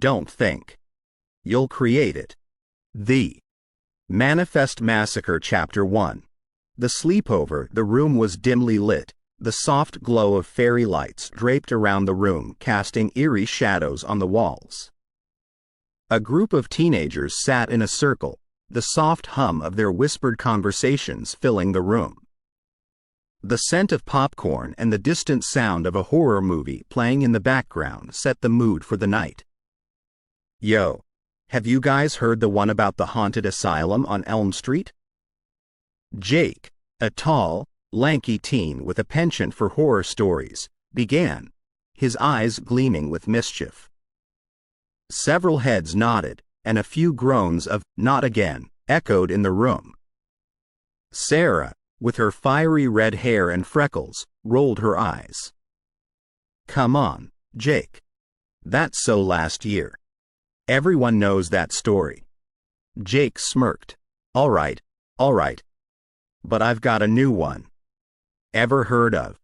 Don't think. You'll create it. The Manifest Massacre Chapter 1. The sleepover. The room was dimly lit, the soft glow of fairy lights draped around the room, casting eerie shadows on the walls. A group of teenagers sat in a circle, the soft hum of their whispered conversations filling the room. The scent of popcorn and the distant sound of a horror movie playing in the background set the mood for the night. Yo, have you guys heard the one about the haunted asylum on Elm Street? Jake, a tall, lanky teen with a penchant for horror stories, began, his eyes gleaming with mischief. Several heads nodded, and a few groans of "not again" echoed in the room. Sarah, with her fiery red hair and freckles, rolled her eyes. Come on, Jake. That's so last year. Everyone knows that story. Jake smirked. All right. But I've got a new one. Ever heard of ...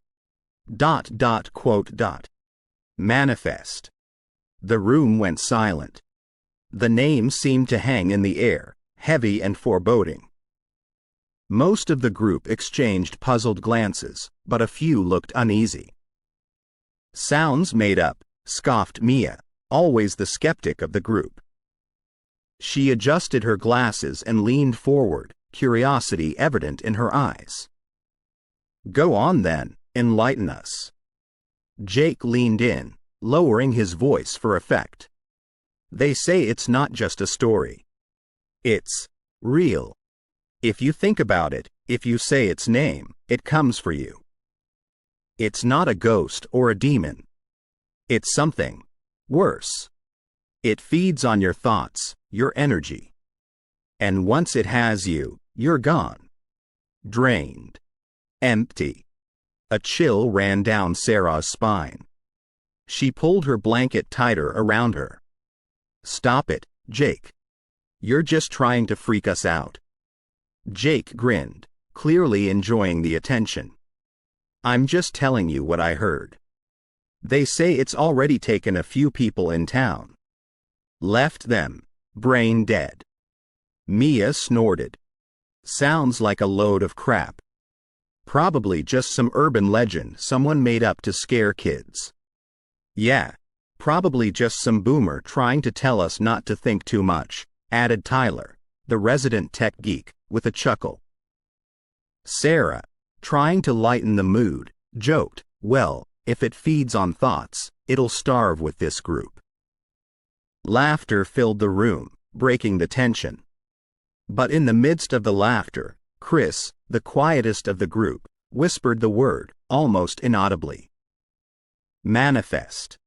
Manifest. The room went silent. The name seemed to hang in the air, heavy and foreboding. Most of the group exchanged puzzled glances, but a few looked uneasy. Sounds made up, scoffed Mia, always the skeptic of the group. She adjusted her glasses and leaned forward, curiosity evident in her eyes. Go on then, enlighten us. Jake leaned in, lowering his voice for effect. They say it's not just a story. It's real. If you think about it, if you say its name, it comes for you. It's not a ghost or a demon. It's something worse. It feeds on your thoughts, your energy. And once it has you, you're gone. Drained. Empty. A chill ran down Sarah's spine. She pulled her blanket tighter around her. Stop it, Jake. You're just trying to freak us out. Jake grinned, clearly enjoying the attention. I'm just telling you what I heard. They say it's already taken a few people in town. Left them, brain dead. Mia snorted. Sounds like a load of crap. Probably just some urban legend someone made up to scare kids. Yeah, probably just some boomer trying to tell us not to think too much, added Tyler, the resident tech geek, with a chuckle. Sarah, trying to lighten the mood, joked, well, if it feeds on thoughts, it'll starve with this group. Laughter filled the room, breaking the tension. But in the midst of the laughter, Chris, the quietest of the group, whispered the word, almost inaudibly. Manifest.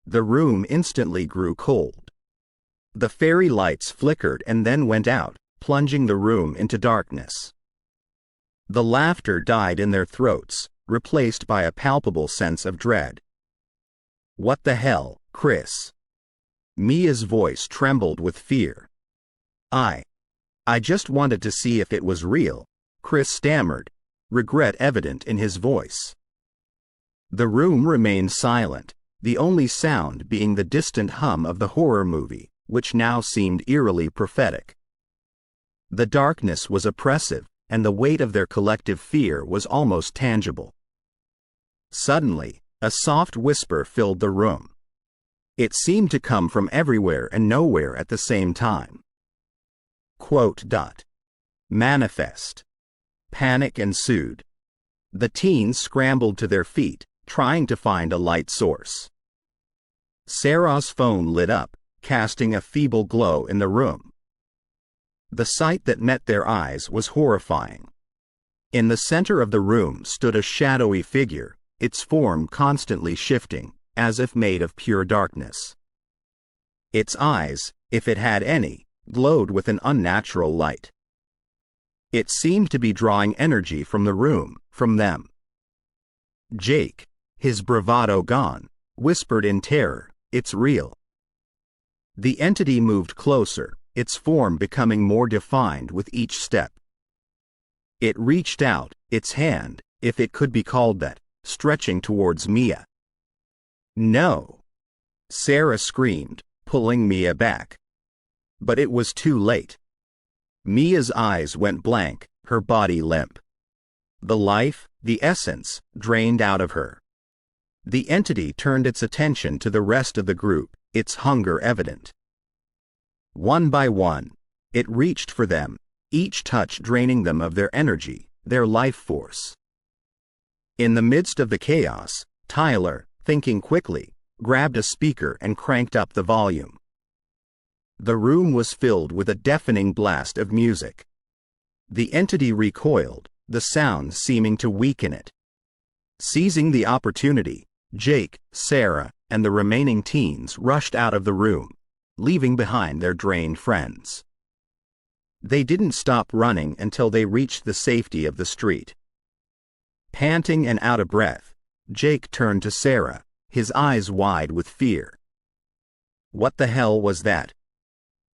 The room instantly grew cold. The fairy lights flickered and then went out, plunging the room into darkness. The laughter died in their throats, replaced by a palpable sense of dread. What the hell, Chris? Mia's voice trembled with fear. I just wanted to see if it was real, Chris stammered, regret evident in his voice. The room remained silent, the only sound being the distant hum of the horror movie, which now seemed eerily prophetic. The darkness was oppressive, and the weight of their collective fear was almost tangible. Suddenly, a soft whisper filled the room. It seemed to come from everywhere and nowhere at the same time. Manifest. Panic ensued. The teens scrambled to their feet, trying to find a light source. Sarah's phone lit up, casting a feeble glow in the room. The sight that met their eyes was horrifying. In the center of the room stood a shadowy figure, its form constantly shifting, as if made of pure darkness. Its eyes, if it had any, glowed with an unnatural light. It seemed to be drawing energy from the room, from them. Jake, his bravado gone, whispered in terror, "It's real." The entity moved closer, its form becoming more defined with each step. It reached out, its hand, if it could be called that, stretching towards Mia. No! Sarah screamed, pulling Mia back. But it was too late. Mia's eyes went blank, her body limp. The life, the essence, drained out of her. The entity turned its attention to the rest of the group, its hunger evident. One by one, it reached for them, each touch draining them of their energy, their life force. In the midst of the chaos, Tyler, thinking quickly, grabbed a speaker and cranked up the volume. The room was filled with a deafening blast of music. The entity recoiled, the sound seeming to weaken it. Seizing the opportunity, Jake, Sarah, and the remaining teens rushed out of the room, leaving behind their drained friends. They didn't stop running until they reached the safety of the street. Panting and out of breath, Jake turned to Sarah, his eyes wide with fear. What the hell was that?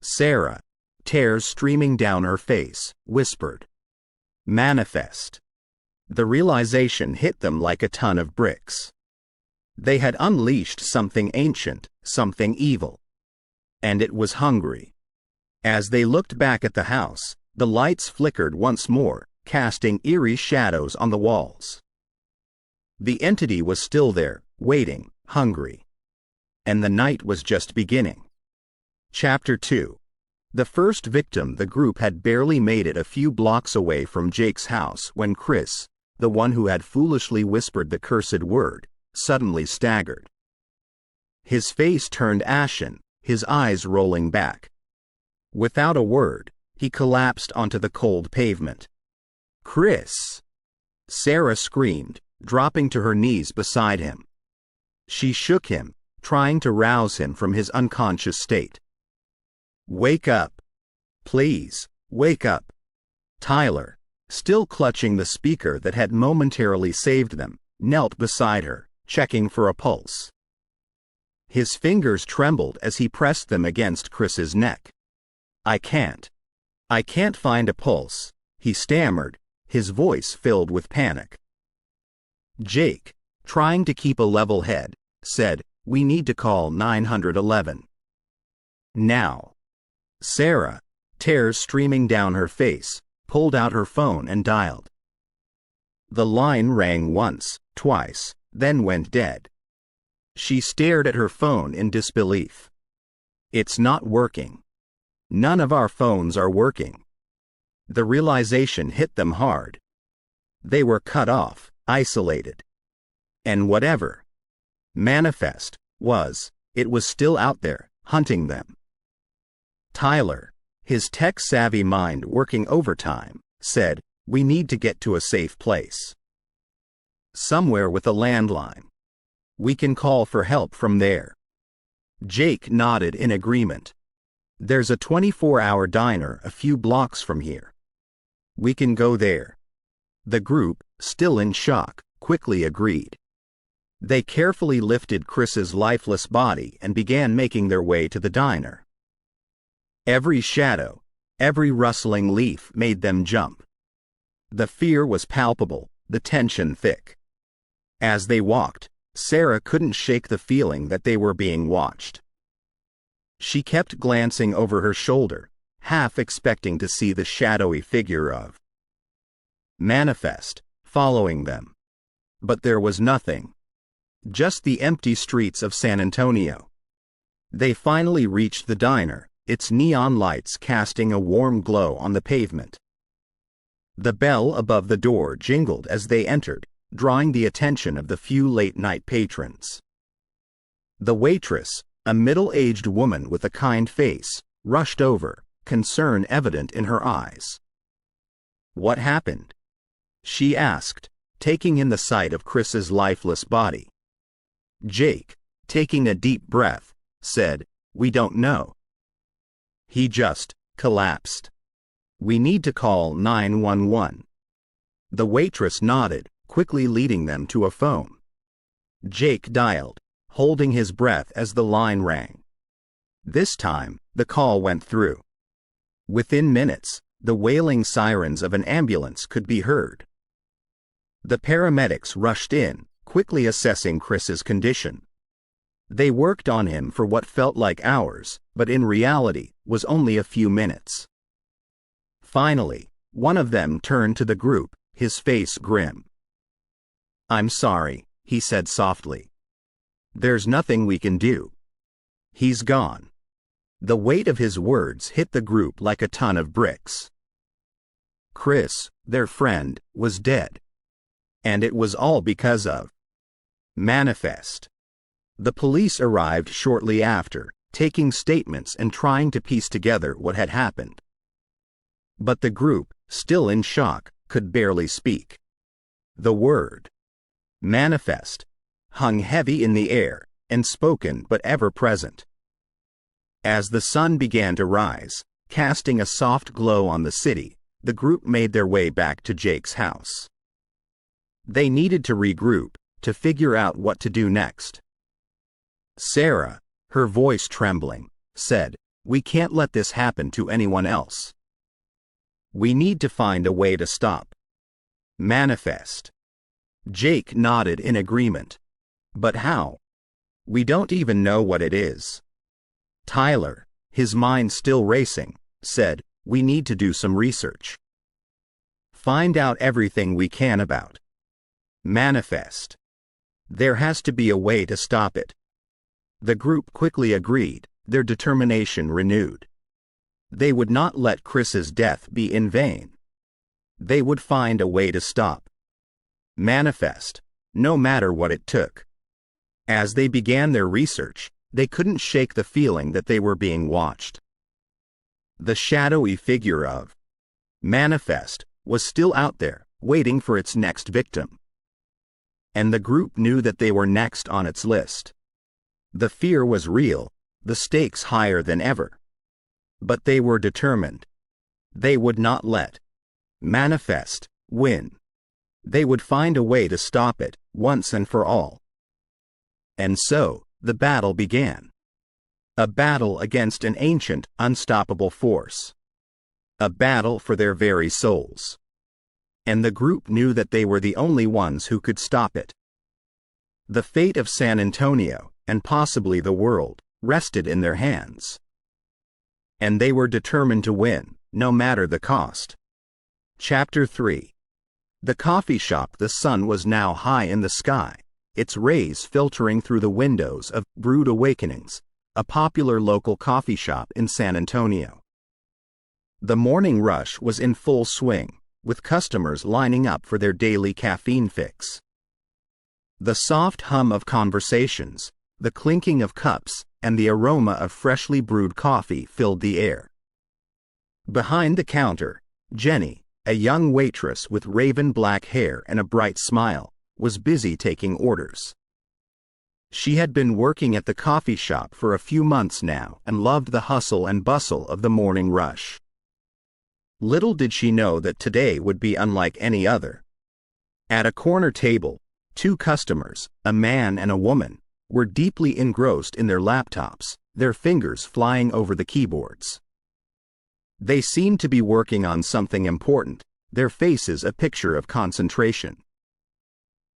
Sarah, tears streaming down her face, whispered. Manifest. The realization hit them like a ton of bricks. They had unleashed something ancient, something evil. And it was hungry. As they looked back at the house, the lights flickered once more, casting eerie shadows on the walls. The entity was still there, waiting, hungry. And the night was just beginning. Chapter 2. The first victim. The group had barely made it a few blocks away from Jake's house when Chris, the one who had foolishly whispered the cursed word, suddenly staggered. His face turned ashen, his eyes rolling back. Without a word, he collapsed onto the cold pavement. Chris! Sarah screamed, dropping to her knees beside him. She shook him, trying to rouse him from his unconscious state. Wake up. Please, wake up. Tyler, still clutching the speaker that had momentarily saved them, knelt beside her, checking for a pulse. His fingers trembled as he pressed them against Chris's neck. I can't find a pulse, he stammered, his voice filled with panic. Jake, trying to keep a level head, said, we need to call 911. Now. Sarah, tears streaming down her face, pulled out her phone and dialed. The line rang once, twice, then went dead. She stared at her phone in disbelief. It's not working. None of our phones are working. The realization hit them hard. They were cut off, isolated. And whatever manifest was, it was still out there, hunting them. Tyler, his tech-savvy mind working overtime, said, we need to get to a safe place. Somewhere with a landline. We can call for help from there. Jake nodded in agreement. There's a 24-hour diner a few blocks from here. We can go there. The group, still in shock, quickly agreed. They carefully lifted Chris's lifeless body and began making their way to the diner. Every shadow, every rustling leaf made them jump. The fear was palpable, the tension thick. As they walked, Sarah couldn't shake the feeling that they were being watched. She kept glancing over her shoulder, half expecting to see the shadowy figure of Manifest, following them. But there was nothing. Just the empty streets of San Antonio. They finally reached the diner, its neon lights casting a warm glow on the pavement. The bell above the door jingled as they entered, drawing the attention of the few late-night patrons. The waitress, a middle-aged woman with a kind face, rushed over, concern evident in her eyes. What happened? She asked, taking in the sight of Chris's lifeless body. Jake, taking a deep breath, said, we don't know. He just collapsed. We need to call 911. The waitress nodded, quickly leading them to a phone. Jake dialed, holding his breath as the line rang. This time, the call went through. Within minutes, the wailing sirens of an ambulance could be heard. The paramedics rushed in, quickly assessing Chris's condition. They worked on him for what felt like hours, but in reality, was only a few minutes. Finally, one of them turned to the group, his face grim. "I'm sorry," he said softly. "There's nothing we can do. He's gone." The weight of his words hit the group like a ton of bricks. Chris, their friend, was dead. And it was all because of Manifest. The police arrived shortly after, taking statements and trying to piece together what had happened. But the group, still in shock, could barely speak. The word Manifest hung heavy in the air, unspoken but ever present. As the sun began to rise, casting a soft glow on the city, the group made their way back to Jake's house. They needed to regroup, to figure out what to do next. Sarah, her voice trembling, said, "We can't let this happen to anyone else. We need to find a way to stop Manifest." Jake nodded in agreement. "But how? We don't even know what it is." Tyler, his mind still racing, said, "We need to do some research. Find out everything we can about Manifest. There has to be a way to stop it." The group quickly agreed, their determination renewed. They would not let Chris's death be in vain. They would find a way to stop Manifest, no matter what it took. As they began their research, they couldn't shake the feeling that they were being watched. The shadowy figure of Manifest was still out there, waiting for its next victim. And the group knew that they were next on its list. The fear was real, the stakes higher than ever. But they were determined. They would not let Manifest win. They would find a way to stop it, once and for all. And so, the battle began. A battle against an ancient, unstoppable force. A battle for their very souls. And the group knew that they were the only ones who could stop it. The fate of San Antonio, and possibly the world, rested in their hands. And they were determined to win, no matter the cost. Chapter 3. The coffee shop. The sun was now high in the sky, its rays filtering through the windows of Brood Awakenings, a popular local coffee shop in San Antonio. The morning rush was in full swing, with customers lining up for their daily caffeine fix. The soft hum of conversations, the clinking of cups, and the aroma of freshly brewed coffee filled the air. Behind the counter, Jenny, a young waitress with raven black hair and a bright smile, was busy taking orders. She had been working at the coffee shop for a few months now and loved the hustle and bustle of the morning rush. Little did she know that today would be unlike any other. At a corner table, two customers, a man and a woman, were deeply engrossed in their laptops, their fingers flying over the keyboards. They seemed to be working on something important, their faces a picture of concentration.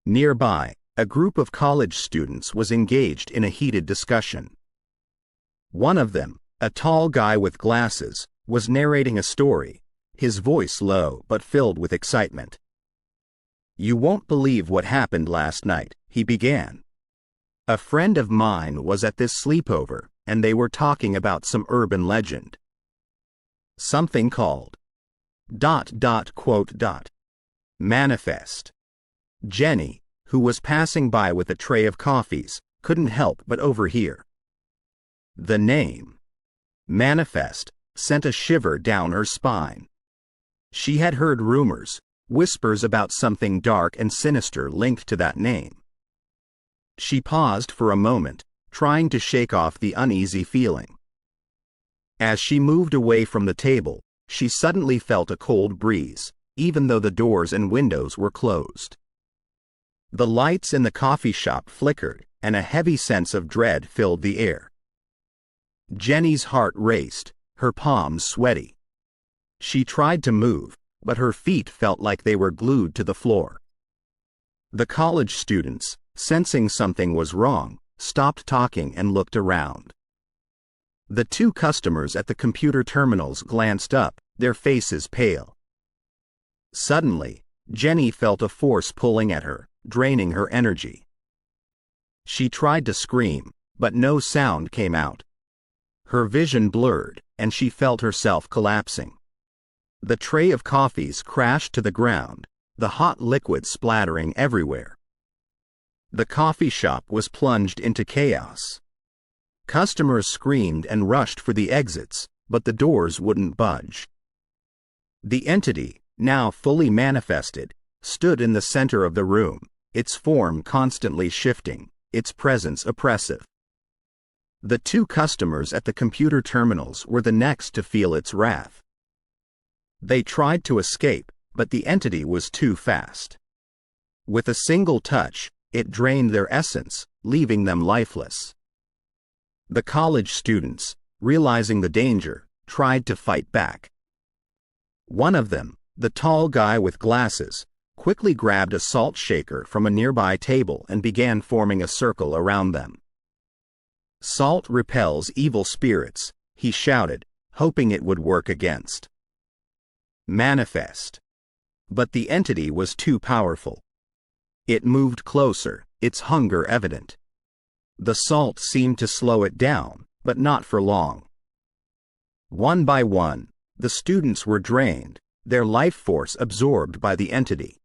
Nearby, a group of college students was engaged in a heated discussion. One of them, a tall guy with glasses, was narrating a story, his voice low but filled with excitement. "You won't believe what happened last night," he began. "A friend of mine was at this sleepover, and they were talking about some urban legend. Something called Manifest." Jenny, who was passing by with a tray of coffees, couldn't help but overhear. The name Manifest sent a shiver down her spine. She had heard rumors, whispers about something dark and sinister linked to that name. She paused for a moment, trying to shake off the uneasy feeling. As she moved away from the table, she suddenly felt a cold breeze, even though the doors and windows were closed. The lights in the coffee shop flickered, and a heavy sense of dread filled the air. Jenny's heart raced, her palms sweaty. She tried to move, but her feet felt like they were glued to the floor. The college students, sensing something was wrong, stopped talking and looked around. The two customers at the computer terminals glanced up, their faces pale. Suddenly, Jenny felt a force pulling at her, draining her energy. She tried to scream, but no sound came out. Her vision blurred, and she felt herself collapsing. The tray of coffees crashed to the ground, the hot liquid splattering everywhere. The coffee shop was plunged into chaos. Customers screamed and rushed for the exits, but the doors wouldn't budge. The entity, now fully manifested, stood in the center of the room, its form constantly shifting, its presence oppressive. The two customers at the computer terminals were the next to feel its wrath. They tried to escape, but the entity was too fast. With a single touch, it drained their essence, leaving them lifeless. The college students, realizing the danger, tried to fight back. One of them, the tall guy with glasses, quickly grabbed a salt shaker from a nearby table and began forming a circle around them. "Salt repels evil spirits," he shouted, hoping it would work against. Manifest. But the entity was too powerful. It moved closer, its hunger evident. The salt seemed to slow it down, but not for long. One by one, the students were drained, their life force absorbed by the entity.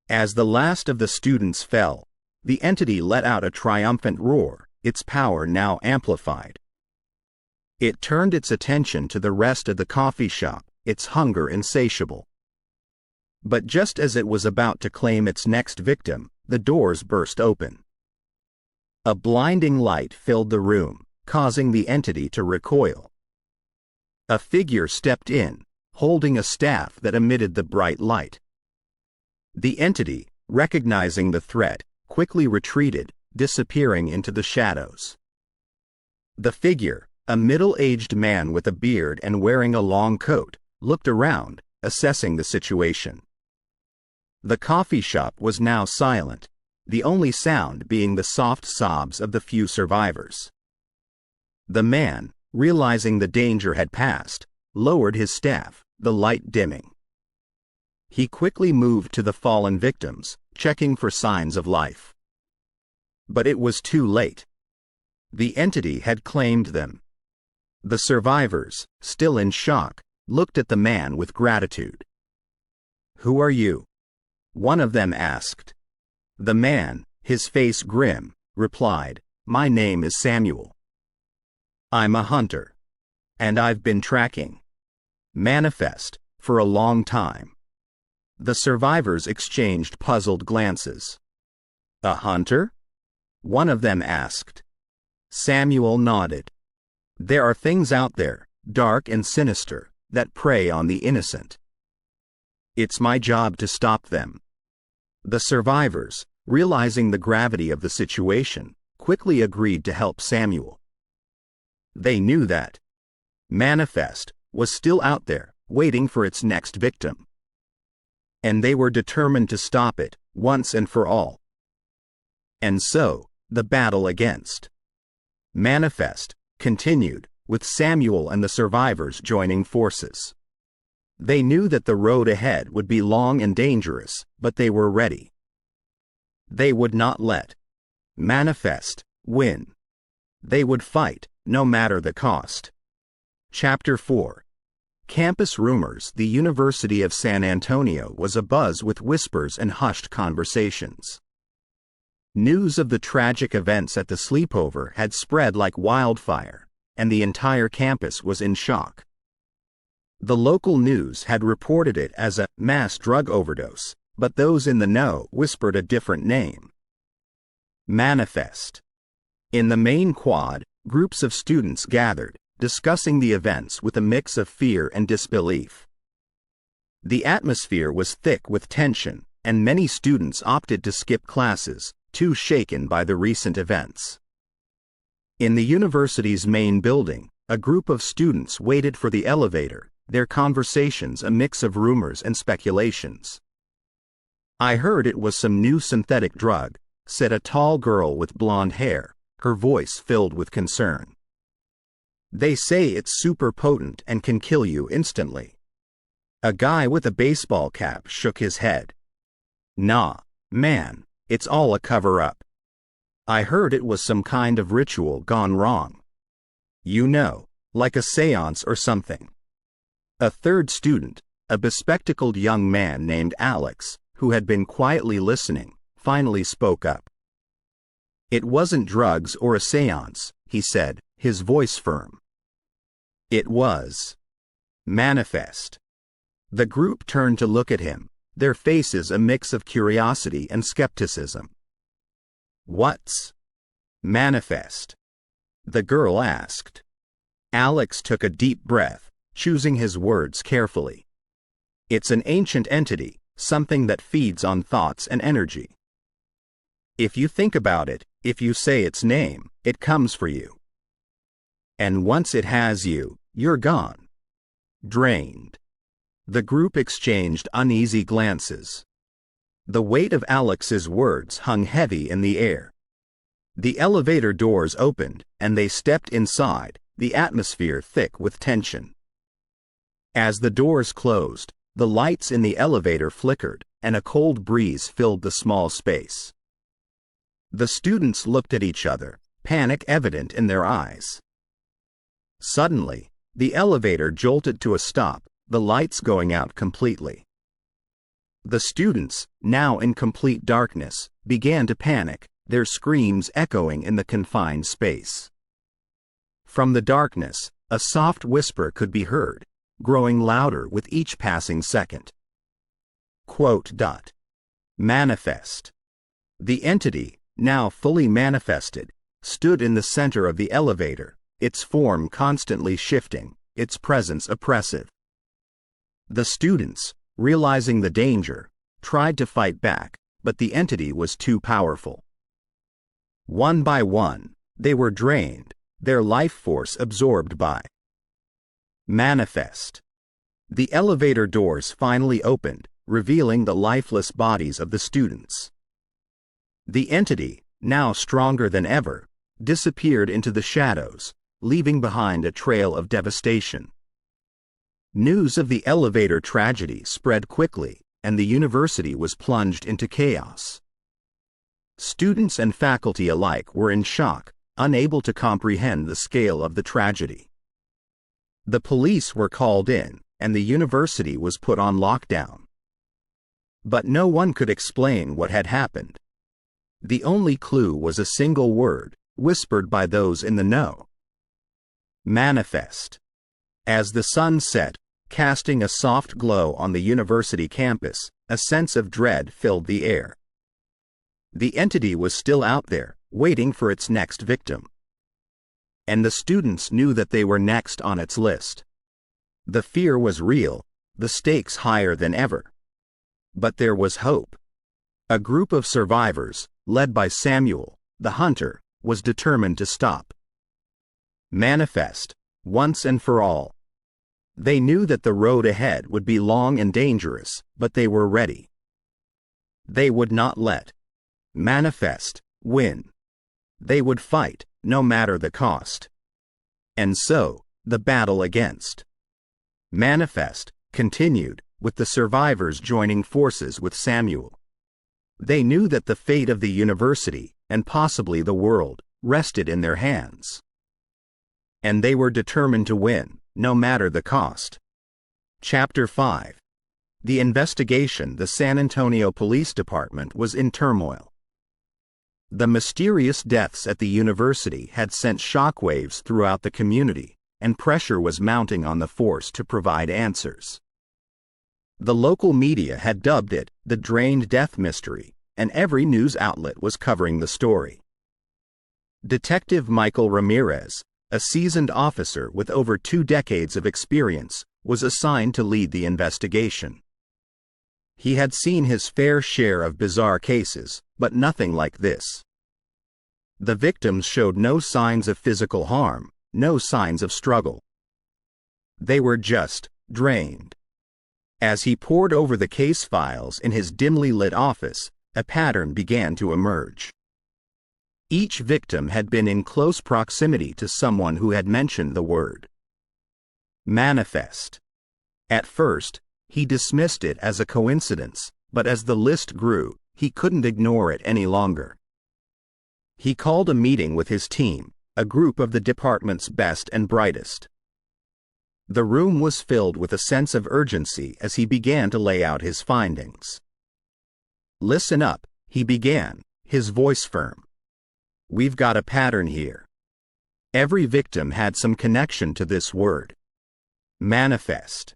As the last of the students fell, the entity let out a triumphant roar, its power now amplified. It turned its attention to the rest of the coffee shop, its hunger insatiable. But just as it was about to claim its next victim, the doors burst open. A blinding light filled the room, causing the entity to recoil. A figure stepped in, holding a staff that emitted the bright light. The entity, recognizing the threat, quickly retreated, disappearing into the shadows. The figure, a middle-aged man with a beard and wearing a long coat, looked around, assessing the situation. The coffee shop was now silent, the only sound being the soft sobs of the few survivors. The man, realizing the danger had passed, lowered his staff, the light dimming. He quickly moved to the fallen victims, checking for signs of life. But it was too late. The entity had claimed them. The survivors, still in shock, looked at the man with gratitude. "Who are you?" one of them asked. The man, his face grim, replied, "My name is Samuel. I'm a hunter. And I've been tracking Manifest for a long time." The survivors exchanged puzzled glances. "A hunter?" one of them asked. Samuel nodded. "There are things out there, dark and sinister, that prey on the innocent. It's my job to stop them." The survivors, realizing the gravity of the situation, quickly agreed to help Samuel. They knew that Manifest was still out there, waiting for its next victim. And they were determined to stop it, once and for all. And so, the battle against Manifest continued, with Samuel and the survivors joining forces. They knew that the road ahead would be long and dangerous, but they were ready. They would not let Manifest win. They would fight, no matter the cost. Chapter 4. Campus rumors. The University of San Antonio was abuzz with whispers and hushed conversations. News of the tragic events at the sleepover had spread like wildfire, and the entire campus was in shock. The local news had reported it as a mass drug overdose, but those in the know whispered a different name: Manifest. In the main quad, groups of students gathered, discussing the events with a mix of fear and disbelief. The atmosphere was thick with tension, and many students opted to skip classes, too shaken by the recent events. In the university's main building, a group of students waited for the elevator, their conversations a mix of rumors and speculations. "I heard it was some new synthetic drug," said a tall girl with blonde hair, her voice filled with concern. "They say it's super potent and can kill you instantly." A guy with a baseball cap shook his head. "Nah, man, it's all a cover-up. I heard it was some kind of ritual gone wrong. You know, like a seance or something." A third student, a bespectacled young man named Alex, who had been quietly listening, finally spoke up. "It wasn't drugs or a seance," he said, his voice firm. "It was manifest." The group turned to look at him, their faces a mix of curiosity and skepticism. "What's manifest?" the girl asked. Alex took a deep breath, choosing his words carefully. "It's an ancient entity, something that feeds on thoughts and energy. If you think about it, if you say its name, it comes for you. And once it has you, you're gone. Drained." The group exchanged uneasy glances. The weight of Alex's words hung heavy in the air. The elevator doors opened, and they stepped inside, the atmosphere thick with tension. As the doors closed, the lights in the elevator flickered, and a cold breeze filled the small space. The students looked at each other, panic evident in their eyes. Suddenly, the elevator jolted to a stop, the lights going out completely. The students, now in complete darkness, began to panic, their screams echoing in the confined space. From the darkness, a soft whisper could be heard, growing louder with each passing second. Manifest. The entity, now fully manifested, stood in the center of the elevator, its form constantly shifting, its presence oppressive. The students, realizing the danger, tried to fight back, but the entity was too powerful. One by one, they were drained, their life force absorbed by manifest. The elevator doors finally opened, revealing the lifeless bodies of the students. The entity, now stronger than ever, disappeared into the shadows, leaving behind a trail of devastation. News of the elevator tragedy spread quickly, and the university was plunged into chaos. Students and faculty alike were in shock, unable to comprehend the scale of the tragedy. The police were called in, and the university was put on lockdown. But no one could explain what had happened. The only clue was a single word, whispered by those in the know. Manifest. As the sun set, casting a soft glow on the university campus, a sense of dread filled the air. The entity was still out there, waiting for its next victim. And the students knew that they were next on its list. The fear was real, the stakes higher than ever. But there was hope. A group of survivors, led by Samuel, the hunter, was determined to stop manifest, once and for all. They knew that the road ahead would be long and dangerous, but they were ready. They would not let manifest win. They would fight, no matter the cost. And so, the battle against manifest continued, with the survivors joining forces with Samuel. They knew that the fate of the university, and possibly the world, rested in their hands. And they were determined to win, no matter the cost. Chapter 5. The investigation. The San Antonio Police Department was in turmoil. The mysterious deaths at the university had sent shockwaves throughout the community, and pressure was mounting on the force to provide answers. The local media had dubbed it the drained death mystery, and every news outlet was covering the story. Detective Michael Ramirez, a seasoned officer with over 2 decades of experience, was assigned to lead the investigation. He had seen his fair share of bizarre cases, but nothing like this. The victims showed no signs of physical harm, no signs of struggle. They were just drained. As he pored over the case files in his dimly lit office, a pattern began to emerge. Each victim had been in close proximity to someone who had mentioned the word manifest. At first, he dismissed it as a coincidence, but as the list grew, he couldn't ignore it any longer. He called a meeting with his team, a group of the department's best and brightest. The room was filled with a sense of urgency as he began to lay out his findings. "Listen up," he began, his voice firm. "We've got a pattern here. Every victim had some connection to this word. Manifest.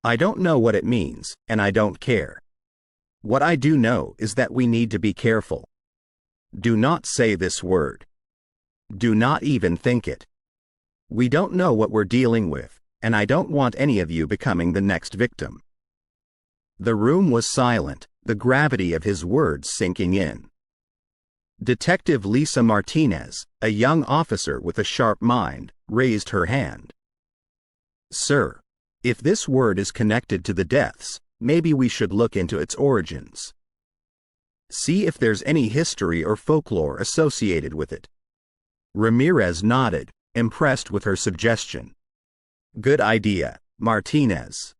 I don't know what it means, and I don't care. What I do know is that we need to be careful. Do not say this word. Do not even think it. We don't know what we're dealing with, and I don't want any of you becoming the next victim." The room was silent, the gravity of his words sinking in. Detective Lisa Martinez, a young officer with a sharp mind, raised her hand. "Sir, if this word is connected to the deaths, maybe we should look into its origins. See if there's any history or folklore associated with it." Ramirez nodded, impressed with her suggestion. "Good idea, Martinez.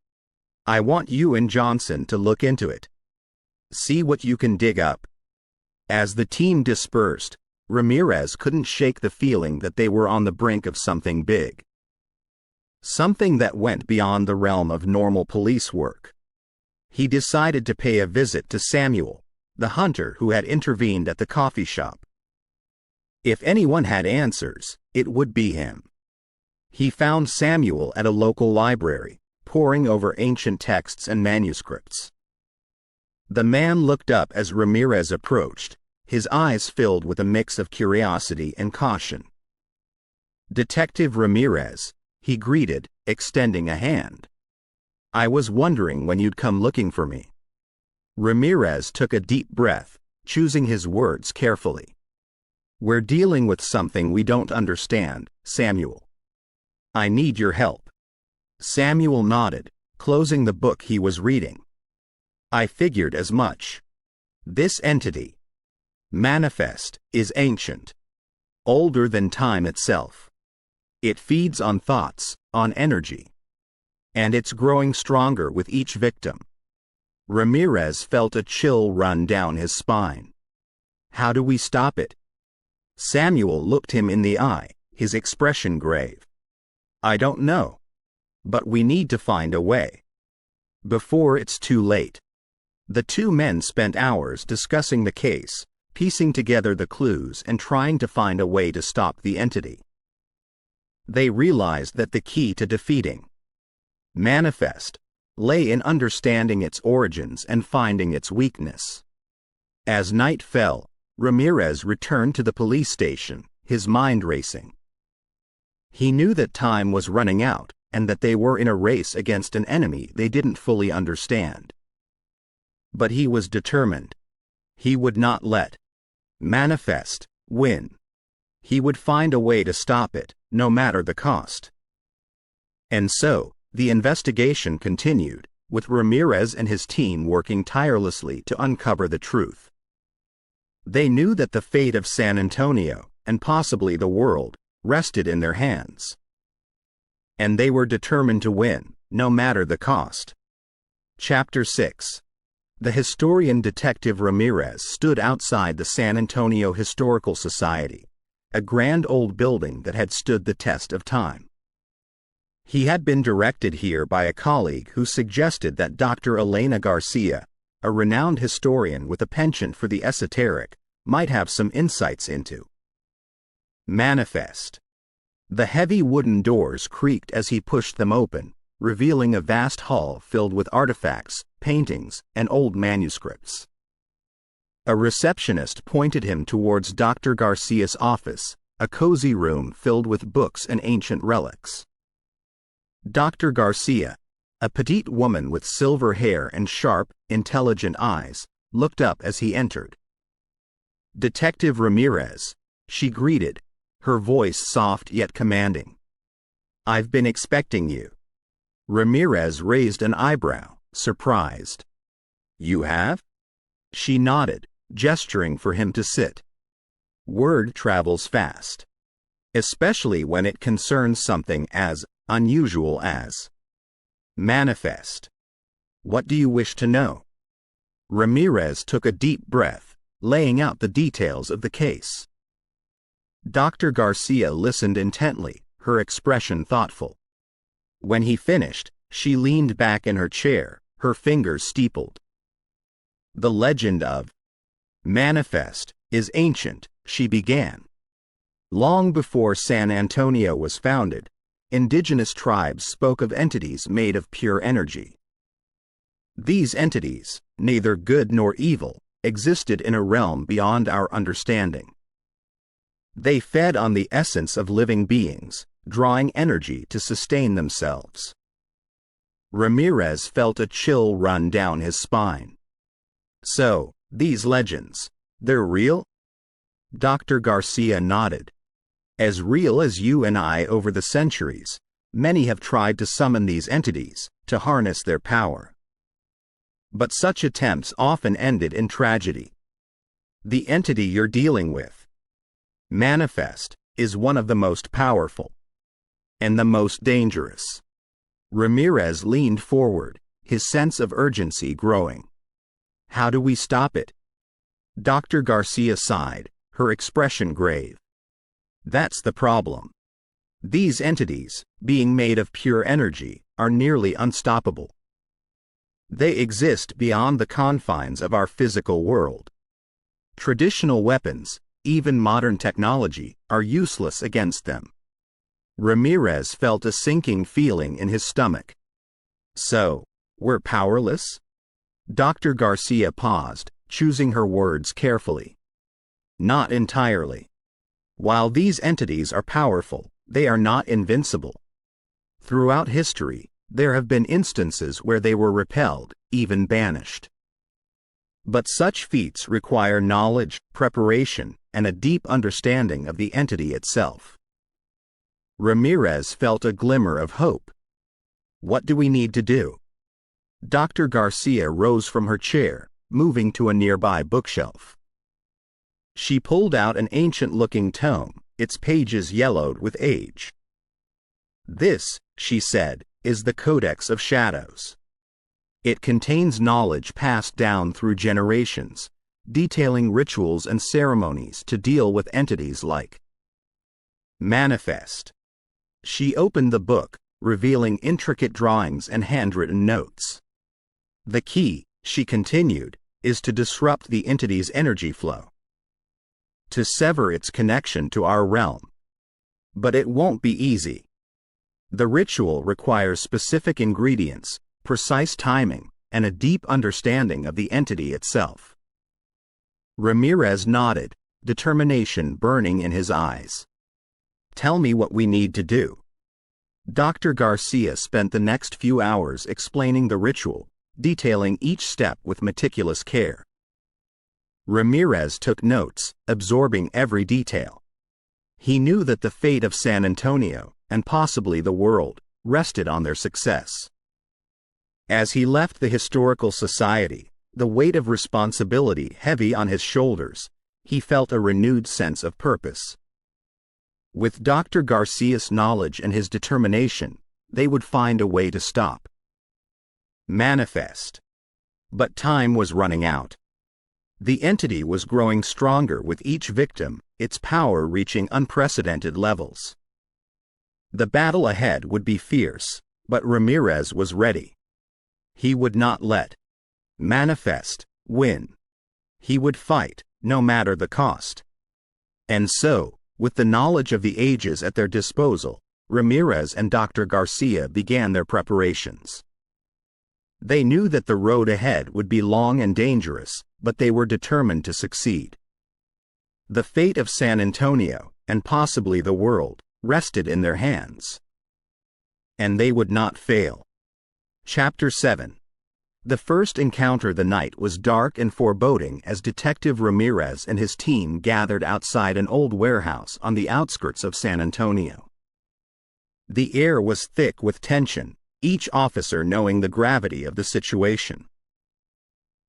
I want you and Johnson to look into it. See what you can dig up." As the team dispersed, Ramirez couldn't shake the feeling that they were on the brink of something big. Something that went beyond the realm of normal police work. He decided to pay a visit to Samuel, the hunter who had intervened at the coffee shop. If anyone had answers, it would be him. He found Samuel at a local library, poring over ancient texts and manuscripts. The man looked up as Ramirez approached, his eyes filled with a mix of curiosity and caution. "Detective Ramirez," he greeted, extending a hand. "I was wondering when you'd come looking for me." Ramirez took a deep breath, choosing his words carefully. "We're dealing with something we don't understand, Samuel. I need your help." Samuel nodded, closing the book he was reading. "I figured as much. This entity, manifest, is ancient, older than time itself. It feeds on thoughts, on energy. And it's growing stronger with each victim." Ramirez felt a chill run down his spine. "How do we stop it?" Samuel looked him in the eye, his expression grave. "I don't know. But we need to find a way. Before it's too late." The two men spent hours discussing the case, piecing together the clues and trying to find a way to stop the entity. They realized that the key to defeating manifest lay in understanding its origins and finding its weakness. As night fell, Ramirez returned to the police station, his mind racing. He knew that time was running out and that they were in a race against an enemy they didn't fully understand. But he was determined. He would not let manifest win. He would find a way to stop it, no matter the cost. And so, the investigation continued, with Ramirez and his team working tirelessly to uncover the truth. They knew that the fate of San Antonio, and possibly the world, rested in their hands. And they were determined to win, no matter the cost. Chapter 6. The historian Detective Ramirez stood outside the San Antonio Historical Society, a grand old building that had stood the test of time. He had been directed here by a colleague who suggested that Dr. Elena Garcia, a renowned historian with a penchant for the esoteric, might have some insights into manifest. The heavy wooden doors creaked as he pushed them open, revealing a vast hall filled with artifacts, paintings, and old manuscripts. A receptionist pointed him towards Dr. Garcia's office, a cozy room filled with books and ancient relics. Dr. Garcia, a petite woman with silver hair and sharp, intelligent eyes, looked up as he entered. "Detective Ramirez," she greeted, her voice soft yet commanding. "I've been expecting you." Ramirez raised an eyebrow, surprised. "You have?" She nodded, gesturing for him to sit. Word travels fast, especially when it concerns something as unusual as manifest. What do you wish to know? Ramirez took a deep breath, laying out the details of the case. Dr. Garcia listened intently, her expression thoughtful. When he finished, she leaned back in her chair, her fingers steepled. The legend of manifest is ancient, she began. Long before San Antonio was founded, indigenous tribes spoke of entities made of pure energy. These entities, neither good nor evil, existed in a realm beyond our understanding. They fed on the essence of living beings, drawing energy to sustain themselves. Ramirez felt a chill run down his spine. So, these legends, they're real? Dr. Garcia nodded. As real as you and I over the centuries, many have tried to summon these entities, to harness their power. But such attempts often ended in tragedy. The entity you're dealing with, manifest, is one of the most powerful and the most dangerous. Ramirez leaned forward, his sense of urgency growing. How do we stop it? Dr. Garcia sighed, her expression grave. That's the problem. These entities, being made of pure energy, are nearly unstoppable. They exist beyond the confines of our physical world. Traditional weapons, even modern technology, are useless against them. Ramirez felt a sinking feeling in his stomach. So, we're powerless? Dr. Garcia paused, choosing her words carefully. Not entirely. While these entities are powerful, they are not invincible. Throughout history, there have been instances where they were repelled, even banished. But such feats require knowledge, preparation, and a deep understanding of the entity itself. Ramirez felt a glimmer of hope. What do we need to do? Dr. Garcia rose from her chair, moving to a nearby bookshelf. She pulled out an ancient-looking tome, its pages yellowed with age. This, she said, is the Codex of Shadows. It contains knowledge passed down through generations, detailing rituals and ceremonies to deal with entities like manifest. She opened the book, revealing intricate drawings and handwritten notes. The key, she continued, is to disrupt the entity's energy flow, to sever its connection to our realm. But it won't be easy. The ritual requires specific ingredients, precise timing, and a deep understanding of the entity itself. Ramirez nodded, determination burning in his eyes. Tell me what we need to do. Dr. Garcia spent the next few hours explaining the ritual, detailing each step with meticulous care. Ramirez took notes, absorbing every detail. He knew that the fate of San Antonio, and possibly the world, rested on their success. As he left the historical society, the weight of responsibility heavy on his shoulders, he felt a renewed sense of purpose. With Dr. Garcia's knowledge and his determination, they would find a way to stop manifest. But time was running out. The entity was growing stronger with each victim, its power reaching unprecedented levels. The battle ahead would be fierce, but Ramirez was ready. He would not let manifest win. He would fight, no matter the cost. And so, with the knowledge of the ages at their disposal, Ramirez and Dr. Garcia began their preparations. They knew that the road ahead would be long and dangerous, but they were determined to succeed. The fate of San Antonio, and possibly the world, rested in their hands. And they would not fail. Chapter 7. The first encounter the night was dark and foreboding as Detective Ramirez and his team gathered outside an old warehouse on the outskirts of San Antonio. The air was thick with tension, each officer knowing the gravity of the situation.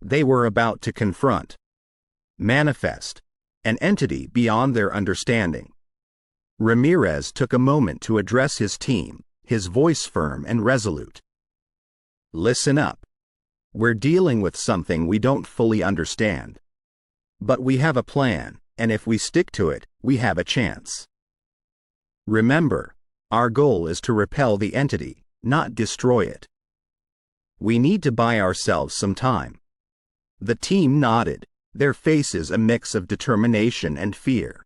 They were about to confront manifest, an entity beyond their understanding. Ramirez took a moment to address his team, his voice firm and resolute. Listen up. We're dealing with something we don't fully understand. But we have a plan, and if we stick to it, we have a chance. Remember, our goal is to repel the entity, not destroy it. We need to buy ourselves some time. The team nodded, their faces a mix of determination and fear.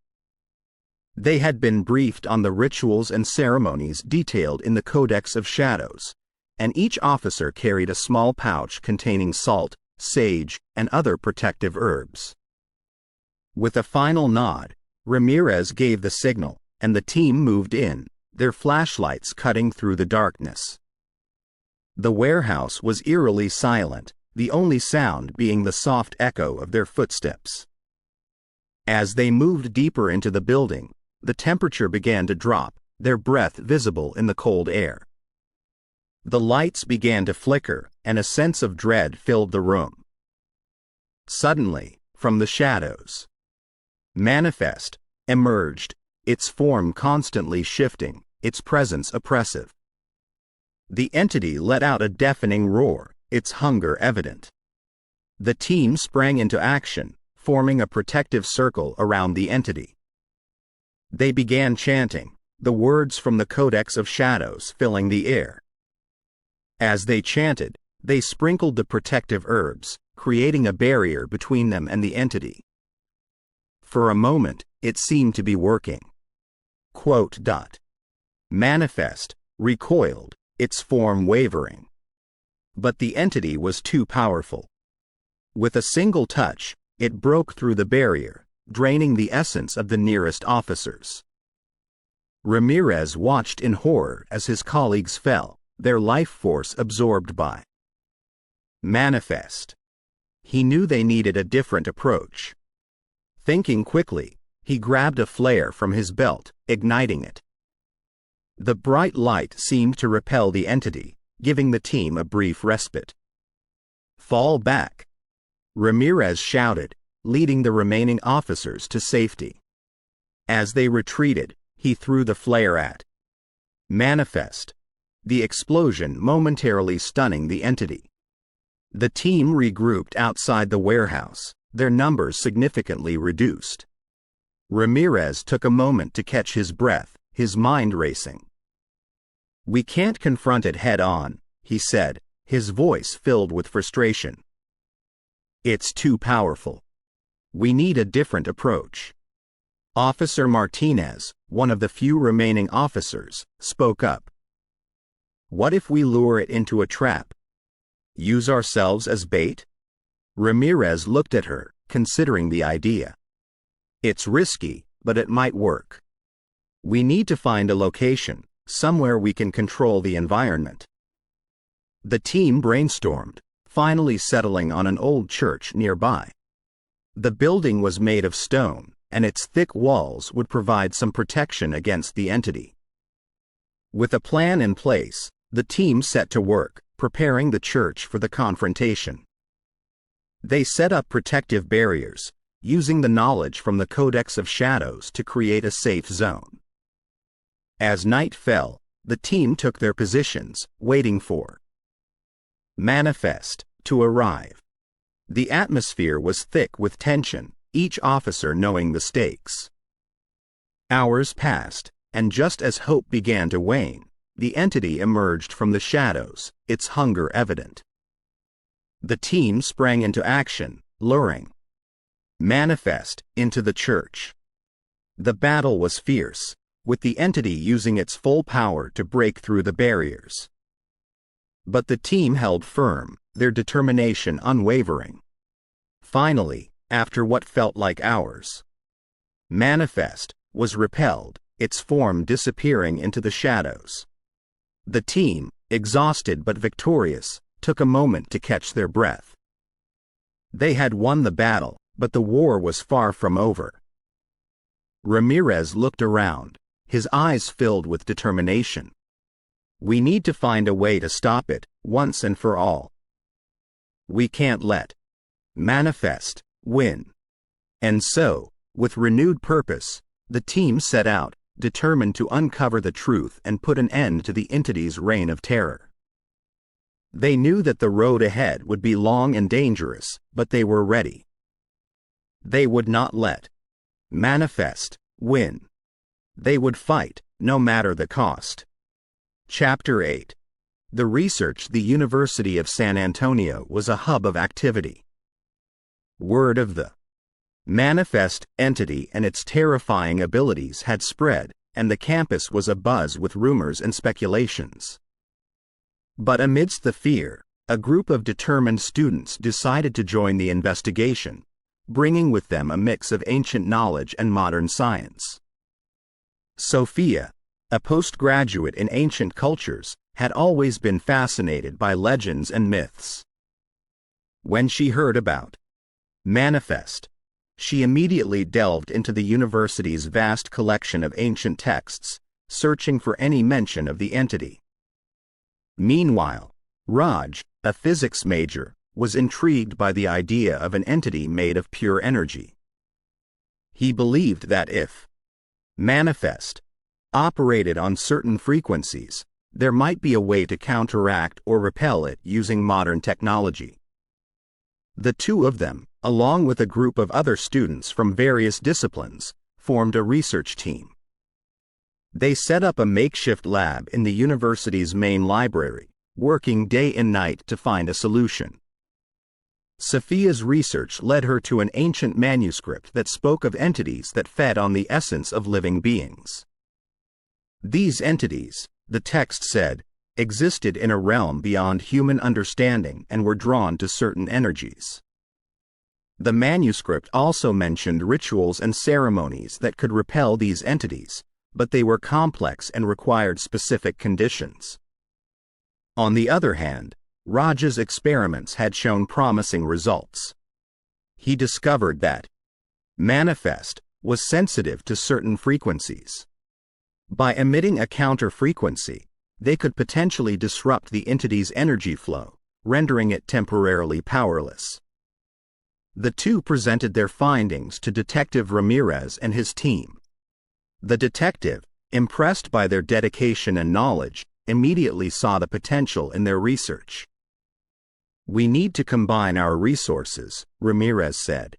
They had been briefed on the rituals and ceremonies detailed in the Codex of Shadows, and each officer carried a small pouch containing salt, sage, and other protective herbs. With a final nod, Ramirez gave the signal, and the team moved in, their flashlights cutting through the darkness. The warehouse was eerily silent, the only sound being the soft echo of their footsteps. As they moved deeper into the building, the temperature began to drop, their breath visible in the cold air. The lights began to flicker, and a sense of dread filled the room. Suddenly, from the shadows, Manifest emerged, its form constantly shifting, its presence oppressive. The entity let out a deafening roar, its hunger evident. The team sprang into action, forming a protective circle around the entity. They began chanting, the words from the Codex of Shadows filling the air. As they chanted, they sprinkled the protective herbs, creating a barrier between them and the entity. For a moment, it seemed to be working. Manifest recoiled, its form wavering. But the entity was too powerful. With a single touch, it broke through the barrier, draining the essence of the nearest officers. Ramirez watched in horror as his colleagues fell, their life force absorbed by Manifest. He knew they needed a different approach. Thinking quickly, he grabbed a flare from his belt, igniting it. The bright light seemed to repel the entity, giving the team a brief respite. Fall back! Ramirez shouted, leading the remaining officers to safety. As they retreated, he threw the flare at Manifest, the explosion momentarily stunning the entity. The team regrouped outside the warehouse, their numbers significantly reduced. Ramirez took a moment to catch his breath, his mind racing. We can't confront it head-on, he said, his voice filled with frustration. It's too powerful. We need a different approach. Officer Martinez, one of the few remaining officers, spoke up. What if we lure it into a trap? Use ourselves as bait? Ramirez looked at her, considering the idea. It's risky, but it might work. We need to find a location, somewhere we can control the environment. The team brainstormed, finally settling on an old church nearby. The building was made of stone, and its thick walls would provide some protection against the entity. With a plan in place, the team set to work, preparing the church for the confrontation. They set up protective barriers, using the knowledge from the Codex of Shadows to create a safe zone. As night fell, the team took their positions, waiting for Manifest to arrive. The atmosphere was thick with tension, each officer knowing the stakes. Hours passed, and just as hope began to wane, the entity emerged from the shadows, its hunger evident. The team sprang into action, luring Manifest into the church. The battle was fierce, with the entity using its full power to break through the barriers. But the team held firm, their determination unwavering. Finally, after what felt like hours, Manifest was repelled, its form disappearing into the shadows. The team, exhausted but victorious, took a moment to catch their breath. They had won the battle, but the war was far from over. Ramirez looked around, his eyes filled with determination. We need to find a way to stop it, once and for all. We can't let Manifest win. And so, With renewed purpose, the team set out, determined to uncover the truth and put an end to the entity's reign of terror. They knew that the road ahead would be long and dangerous, but they were ready. They would not let manifest win. They would fight, no matter the cost. Chapter 8. The research. The University of San Antonio was a hub of activity. Word of the manifest entity and its terrifying abilities had spread, and the campus was abuzz with rumors and speculations. But amidst the fear, a group of determined students decided to join the investigation, bringing with them a mix of ancient knowledge and modern science. Sophia, a postgraduate in ancient cultures, had always been fascinated by legends and myths. When she heard about manifest, she immediately delved into the university's vast collection of ancient texts, searching for any mention of the entity. Meanwhile, Raj, a physics major, was intrigued by the idea of an entity made of pure energy. He believed that if manifest operated on certain frequencies, there might be a way to counteract or repel it using modern technology. The two of them, along with a group of other students from various disciplines, formed a research team. They set up a makeshift lab in the university's main library, working day and night to find a solution. Sophia's research led her to an ancient manuscript that spoke of entities that fed on the essence of living beings. These entities, the text said, existed in a realm beyond human understanding and were drawn to certain energies. The manuscript also mentioned rituals and ceremonies that could repel these entities, but they were complex and required specific conditions. On the other hand, Raj's experiments had shown promising results. He discovered that manifest was sensitive to certain frequencies. By emitting a counter frequency, they could potentially disrupt the entity's energy flow, rendering it temporarily powerless. The two presented their findings to Detective Ramirez and his team. The detective, impressed by their dedication and knowledge, immediately saw the potential in their research. "We need to combine our resources," Ramirez said.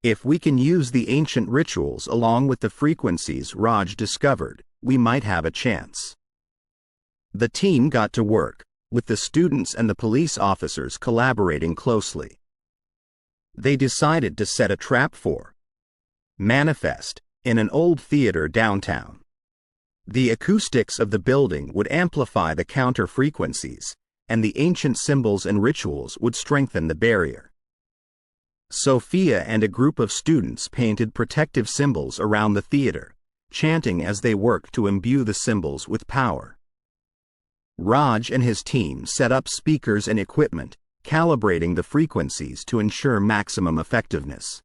"If we can use the ancient rituals along with the frequencies Raj discovered, we might have a chance." The team got to work, with the students and the police officers collaborating closely. They decided to set a trap for manifest in an old theater downtown. The acoustics of the building would amplify the counter frequencies, and the ancient symbols and rituals would strengthen the barrier. Sophia and a group of students painted protective symbols around the theater, chanting as they worked to imbue the symbols with power. Raj and his team set up speakers and equipment, calibrating the frequencies to ensure maximum effectiveness.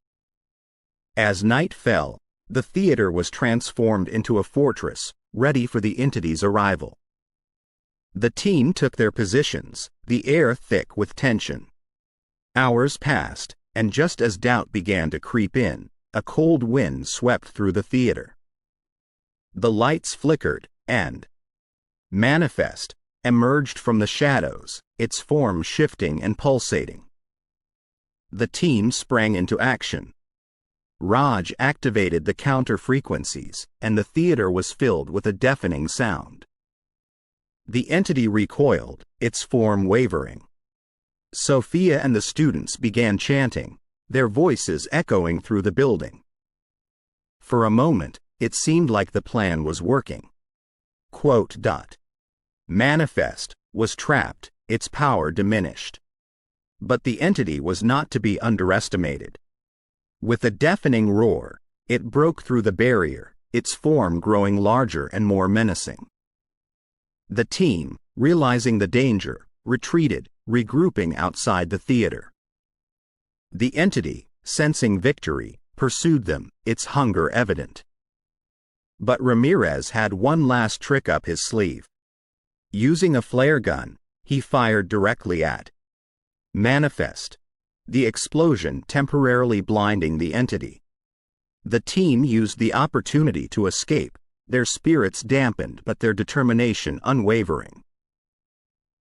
As night fell, the theater was transformed into a fortress, ready for the entity's arrival. The team took their positions, the air thick with tension. Hours passed, and just as doubt began to creep in, a cold wind swept through the theater. The lights flickered, and manifest emerged from the shadows, its form shifting and pulsating. The team sprang into action. Raj activated the counter frequencies, and the theater was filled with a deafening sound. The entity recoiled, its form wavering. Sophia and the students began chanting, their voices echoing through the building. For a moment, it seemed like the plan was working. Manifest was trapped, its power diminished. But the entity was not to be underestimated. With a deafening roar, it broke through the barrier, its form growing larger and more menacing. The team, realizing the danger, retreated, regrouping outside the theater. The entity, sensing victory, pursued them, its hunger evident. But Ramirez had one last trick up his sleeve. Using a flare gun, he fired directly at manifest, the explosion temporarily blinding the entity. The team used the opportunity to escape, their spirits dampened but their determination unwavering.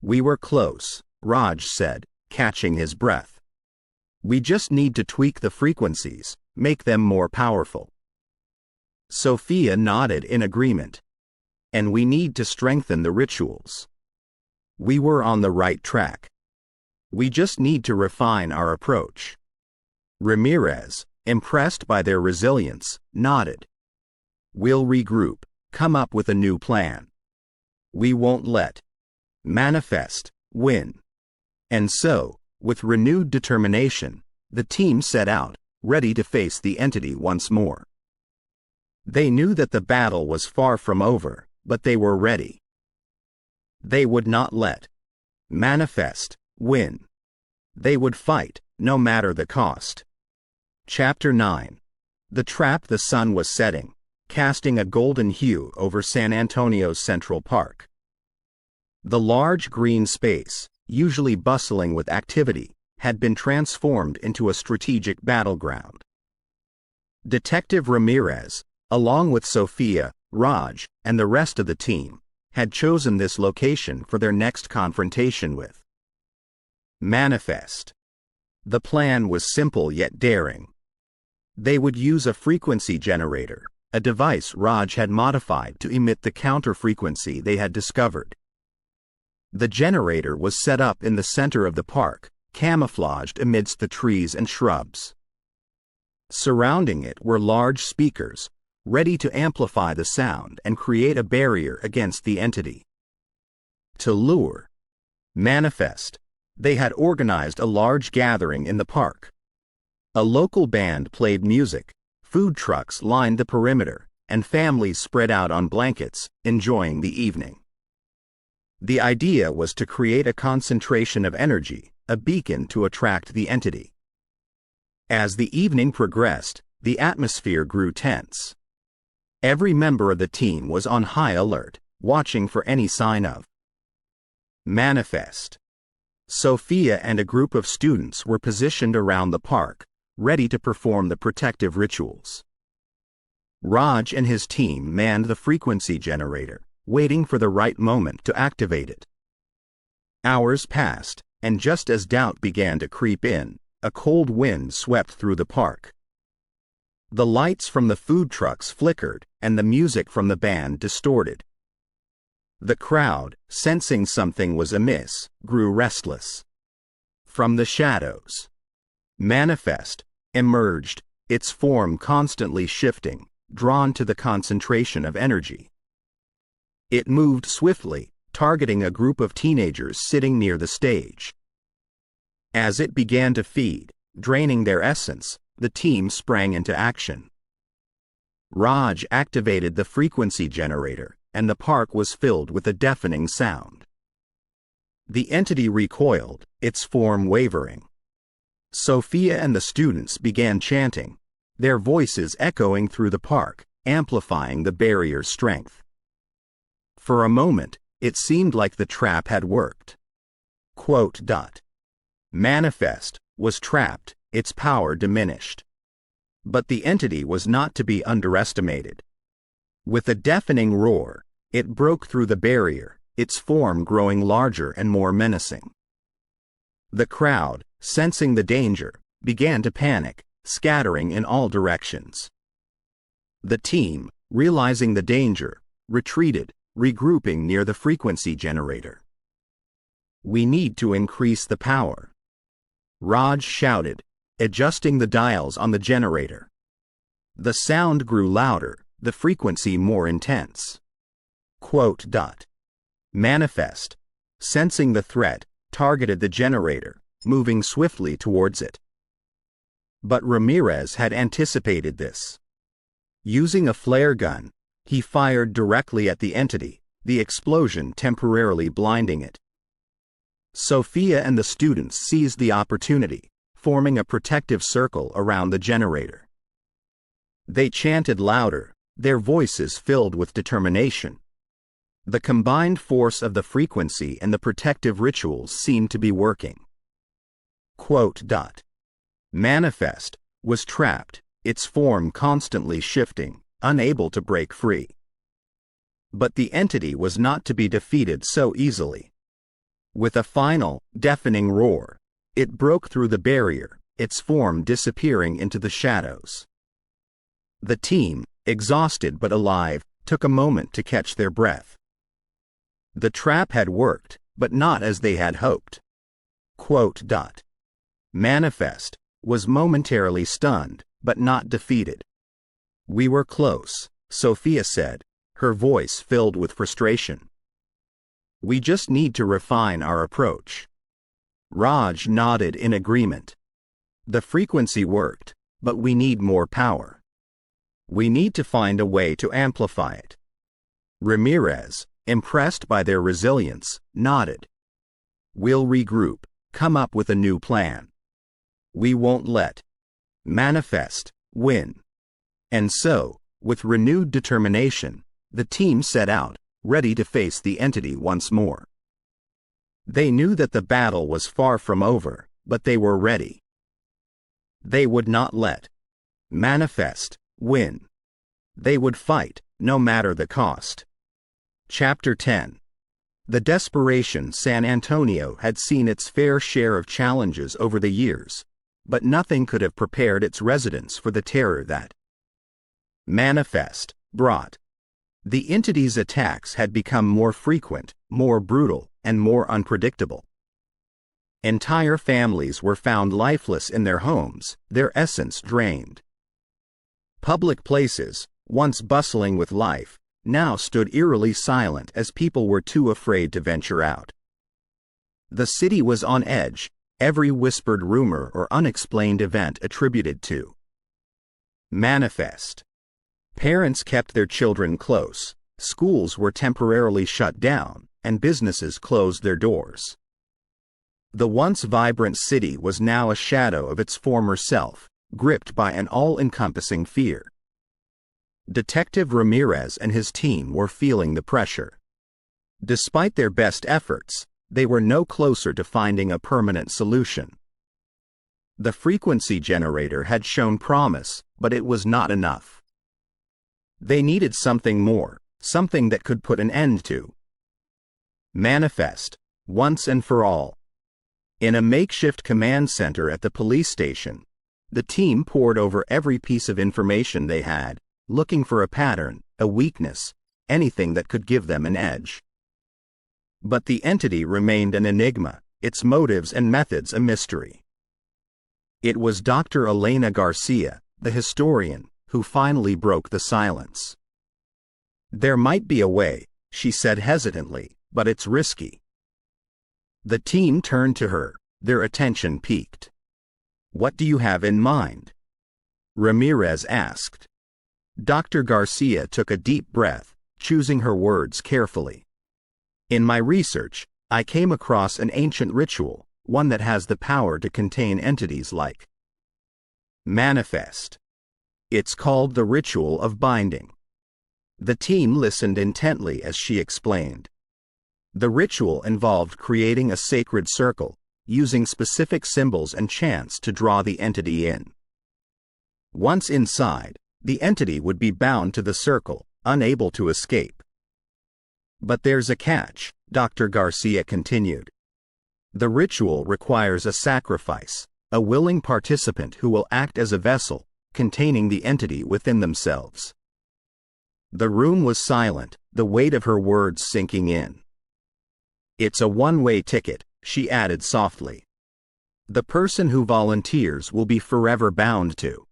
"We were close," Raj said, catching his breath. "We just need to tweak the frequencies, make them more powerful." Sophia nodded in agreement. "And we need to strengthen the rituals." We were on the right track. We just need to refine our approach. Ramirez, impressed by their resilience, nodded. "We'll regroup, come up with a new plan. We won't let Manifest win." And so, with renewed determination, the team set out, ready to face the entity once more. They knew that the battle was far from over, but they were ready. They would not let Manifest win. They would fight, no matter the cost. Chapter 9. The Trap. The sun was setting, casting a golden hue over San Antonio's Central Park. The large green space, usually bustling with activity, had been transformed into a strategic battleground. Detective Ramirez, along with Sophia, Raj, and the rest of the team, had chosen this location for their next confrontation with Manifest. The plan was simple yet daring. They would use a frequency generator, a device Raj had modified to emit the counter-frequency they had discovered. The generator was set up in the center of the park, camouflaged amidst the trees and shrubs. Surrounding it were large speakers, ready to amplify the sound and create a barrier against the entity. To lure Manifest, they had organized a large gathering in the park. A local band played music, food trucks lined the perimeter, and families spread out on blankets, enjoying the evening. The idea was to create a concentration of energy, a beacon to attract the entity. As the evening progressed, the atmosphere grew tense. Every member of the team was on high alert, watching for any sign of Manifest. Sophia and a group of students were positioned around the park, ready to perform the protective rituals. Raj and his team manned the frequency generator, waiting for the right moment to activate it. Hours passed, and just as doubt began to creep in, a cold wind swept through the park. The lights from the food trucks flickered, and the music from the band distorted. The crowd, sensing something was amiss, grew restless. From the shadows, Manifest emerged, its form constantly shifting, drawn to the concentration of energy. It moved swiftly, targeting a group of teenagers sitting near the stage. As it began to feed, draining their essence, the team sprang into action. Raj activated the frequency generator, and the park was filled with a deafening sound. The entity recoiled, its form wavering. Sophia and the students began chanting, their voices echoing through the park, amplifying the barrier's strength. For a moment, it seemed like the trap had worked. Manifest was trapped, its power diminished. But the entity was not to be underestimated. With a deafening roar, it broke through the barrier, its form growing larger and more menacing. The crowd, sensing the danger, began to panic, scattering in all directions. The team, realizing the danger, retreated, regrouping near the frequency generator. "We need to increase the power," Raj shouted, adjusting the dials on the generator. The sound grew louder, the frequency more intense. Manifest, sensing the threat, targeted the generator, moving swiftly towards it. But Ramirez had anticipated this. Using a flare gun, he fired directly at the entity, the explosion temporarily blinding it. Sophia and the students seized the opportunity, forming a protective circle around the generator. They chanted louder, their voices filled with determination. The combined force of the frequency and the protective rituals seemed to be working. Manifest was trapped, its form constantly shifting, unable to break free. But the entity was not to be defeated so easily. With a final, deafening roar, it broke through the barrier, its form disappearing into the shadows. The team, exhausted but alive, took a moment to catch their breath. The trap had worked, but not as they had hoped. Manifest was momentarily stunned, but not defeated. "We were close," Sophia said, her voice filled with frustration. "We just need to refine our approach." Raj nodded in agreement. "The frequency worked, but we need more power. We need to find a way to amplify it." Ramirez, impressed by their resilience, nodded. "We'll regroup, come up with a new plan. We won't let Manifest win." And so, with renewed determination, the team set out, ready to face the entity once more. They knew that the battle was far from over, but they were ready. They would not let Manifest win. They would fight, no matter the cost. Chapter 10. The desperation. San Antonio had seen its fair share of challenges over the years, but nothing could have prepared its residents for the terror that Manifest brought. The entity's attacks had become more frequent, more brutal, and more unpredictable. Entire families were found lifeless in their homes, their essence drained. Public places, once bustling with life, now stood eerily silent as people were too afraid to venture out. The city was on edge, every whispered rumor or unexplained event attributed to Manifest. Parents kept their children close, schools were temporarily shut down, and businesses closed their doors. The once vibrant city was now a shadow of its former self, gripped by an all-encompassing fear. Detective Ramirez and his team were feeling the pressure. Despite their best efforts, they were no closer to finding a permanent solution. The frequency generator had shown promise, but it was not enough. They needed something more, something that could put an end to Manifest, once and for all. In a makeshift command center at the police station, the team pored over every piece of information they had, looking for a pattern, a weakness, anything that could give them an edge. But the entity remained an enigma, its motives and methods a mystery. It was Dr. Elena Garcia, the historian, who finally broke the silence. "There might be a way," she said hesitantly, "but it's risky." The team turned to her, their attention piqued. "What do you have in mind?" Ramirez asked. Dr. Garcia took a deep breath, choosing her words carefully. "In my research, I came across an ancient ritual, one that has the power to contain entities like Manifest. It's called the ritual of binding." The team listened intently as she explained. The ritual involved creating a sacred circle, using specific symbols and chants to draw the entity in. Once inside, the entity would be bound to the circle, unable to escape. "But there's a catch," Dr. Garcia continued. "The ritual requires a sacrifice, a willing participant who will act as a vessel, containing the entity within themselves." The room was silent, the weight of her words sinking in. "It's a one-way ticket," she added softly. "The person who volunteers will be forever bound to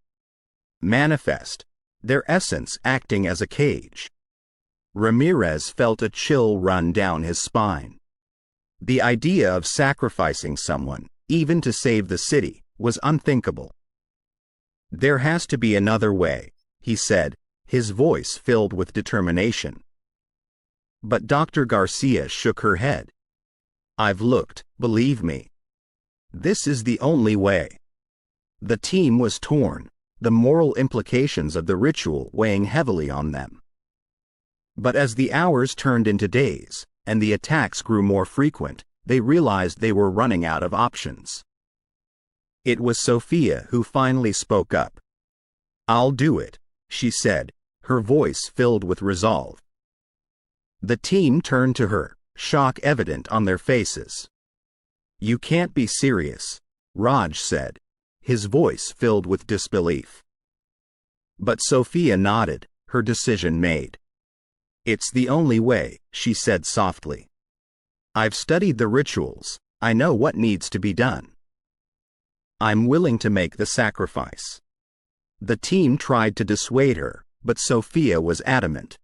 Manifest, their essence acting as a cage." Ramirez felt a chill run down his spine. The idea of sacrificing someone, even to save the city, was unthinkable. "There has to be another way," he said, his voice filled with determination. But Dr. Garcia shook her head. "I've looked, believe me. This is the only way." The team was torn, the moral implications of the ritual weighing heavily on them. But as the hours turned into days, and the attacks grew more frequent, they realized they were running out of options. It was Sophia who finally spoke up. "I'll do it," she said, her voice filled with resolve. The team turned to her, shock evident on their faces. "You can't be serious," Raj said, his voice filled with disbelief. But Sophia nodded, her decision made. "It's the only way," she said softly. "I've studied the rituals, I know what needs to be done. I'm willing to make the sacrifice." The team tried to dissuade her, but Sophia was adamant.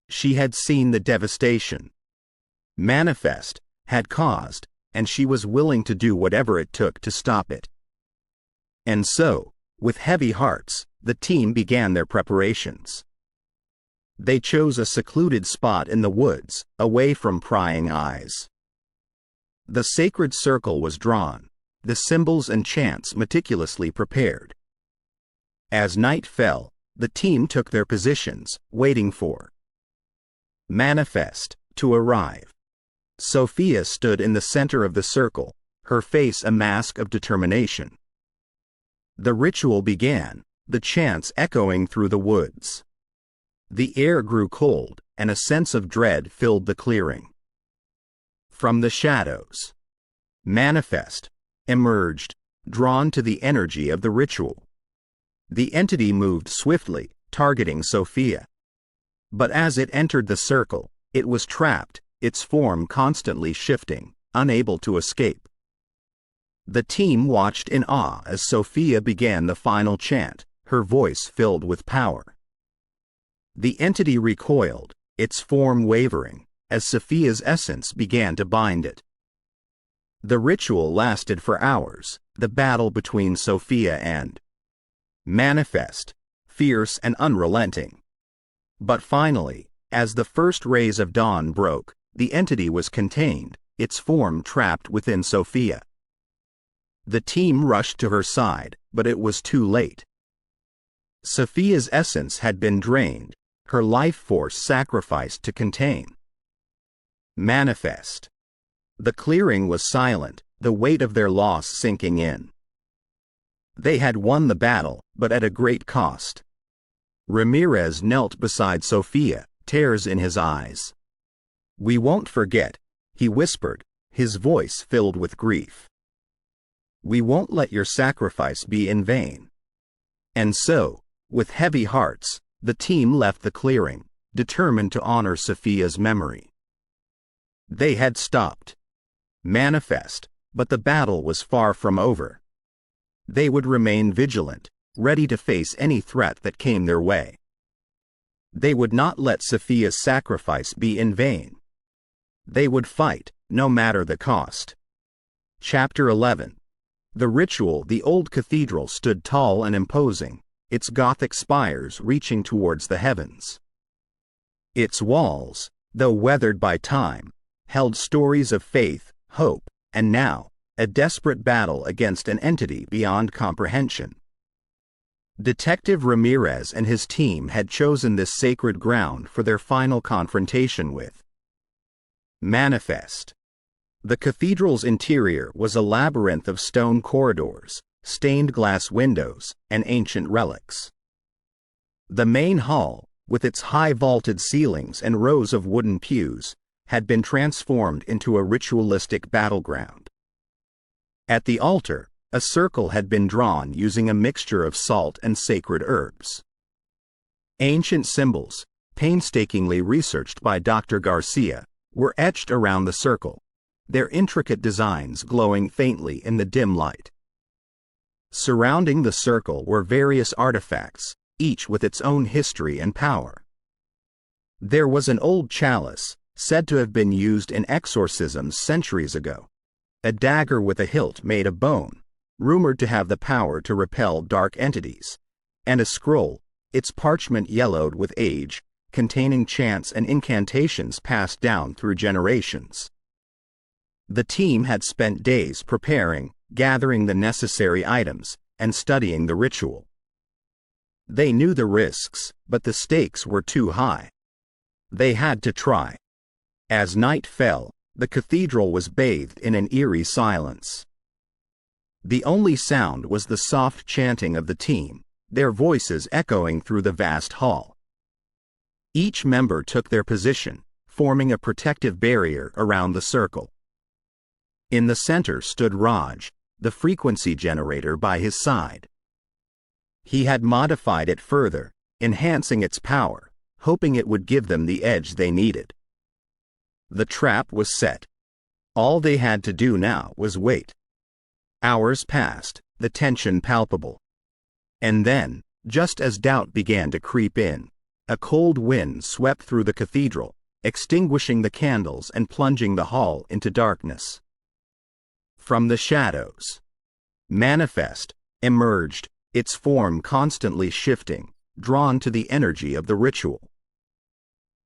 She had seen the devastation Manifest had caused, and she was willing to do whatever it took to stop it. And so, with heavy hearts, the team began their preparations. They chose a secluded spot in the woods, away from prying eyes. The sacred circle was drawn, the symbols and chants meticulously prepared. As night fell, the team took their positions, waiting for Manifest to arrive. Sophia stood in the center of the circle, her face a mask of determination. The ritual began, the chants echoing through the woods. The air grew cold, and a sense of dread filled the clearing. From the shadows, Manifest emerged, drawn to the energy of the ritual. The entity moved swiftly, targeting Sophia. But as it entered the circle, it was trapped, its form constantly shifting, unable to escape. The team watched in awe as Sophia began the final chant, her voice filled with power. The entity recoiled, its form wavering, as Sophia's essence began to bind it. The ritual lasted for hours, the battle between Sophia and Manifest, fierce and unrelenting. But finally, as the first rays of dawn broke, the entity was contained, its form trapped within Sophia. The team rushed to her side, but it was too late. Sophia's essence had been drained, her life force sacrificed to contain Manifest. The clearing was silent, the weight of their loss sinking in. They had won the battle, but at a great cost. Ramirez knelt beside Sophia, tears in his eyes. "We won't forget," he whispered, his voice filled with grief. "We won't let your sacrifice be in vain." And so, with heavy hearts, the team left the clearing, determined to honor Sophia's memory. They had stopped Manifest, but the battle was far from over. They would remain vigilant, ready to face any threat that came their way. They would not let Sophia's sacrifice be in vain. They would fight, no matter the cost. Chapter 11. The ritual. The old cathedral stood tall and imposing, its Gothic spires reaching towards the heavens. Its walls, though weathered by time, held stories of faith, hope, and now, a desperate battle against an entity beyond comprehension. Detective Ramirez and his team had chosen this sacred ground for their final confrontation with Manifest. The cathedral's interior was a labyrinth of stone corridors, stained glass windows, and ancient relics. The main hall, with its high vaulted ceilings and rows of wooden pews, had been transformed into a ritualistic battleground. At the altar, a circle had been drawn using a mixture of salt and sacred herbs. Ancient symbols, painstakingly researched by Dr. Garcia, were etched around the circle, their intricate designs glowing faintly in the dim light. Surrounding the circle were various artifacts, each with its own history and power. There was an old chalice, said to have been used in exorcisms centuries ago, a dagger with a hilt made of bone, rumored to have the power to repel dark entities, and a scroll, its parchment yellowed with age, containing chants and incantations passed down through generations. The team had spent days preparing, gathering the necessary items, and studying the ritual. They knew the risks, but the stakes were too high. They had to try. As night fell, the cathedral was bathed in an eerie silence. The only sound was the soft chanting of the team, their voices echoing through the vast hall. Each member took their position, forming a protective barrier around the circle. In the center stood Raj, the frequency generator by his side. He had modified it further, enhancing its power, hoping it would give them the edge they needed. The trap was set. All they had to do now was wait. Hours passed, the tension palpable. And then, just as doubt began to creep in, a cold wind swept through the cathedral, extinguishing the candles and plunging the hall into darkness. From the shadows, Manifest emerged, its form constantly shifting, drawn to the energy of the ritual.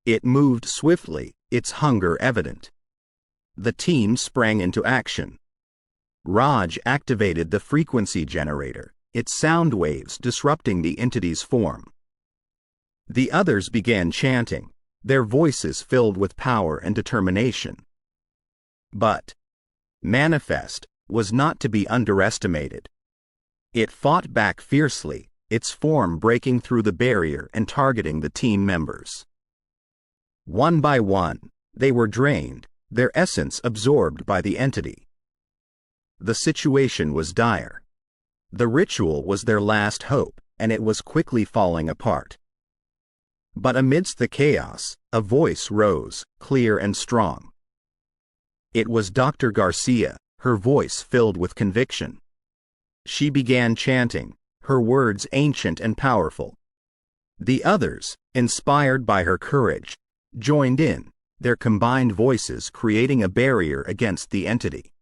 It moved swiftly, its hunger evident. The team sprang into action. Raj activated the frequency generator, its sound waves disrupting the entity's form. The others began chanting, their voices filled with power and determination. But Manifest was not to be underestimated. It fought back fiercely, its form breaking through the barrier and targeting the team members. One by one, they were drained, their essence absorbed by the entity. The situation was dire. The ritual was their last hope, and it was quickly falling apart. But amidst the chaos, a voice rose, clear and strong. It was Dr. Garcia, her voice filled with conviction. She began chanting, her words ancient and powerful. The others, inspired by her courage, joined in, their combined voices creating a barrier against the entity.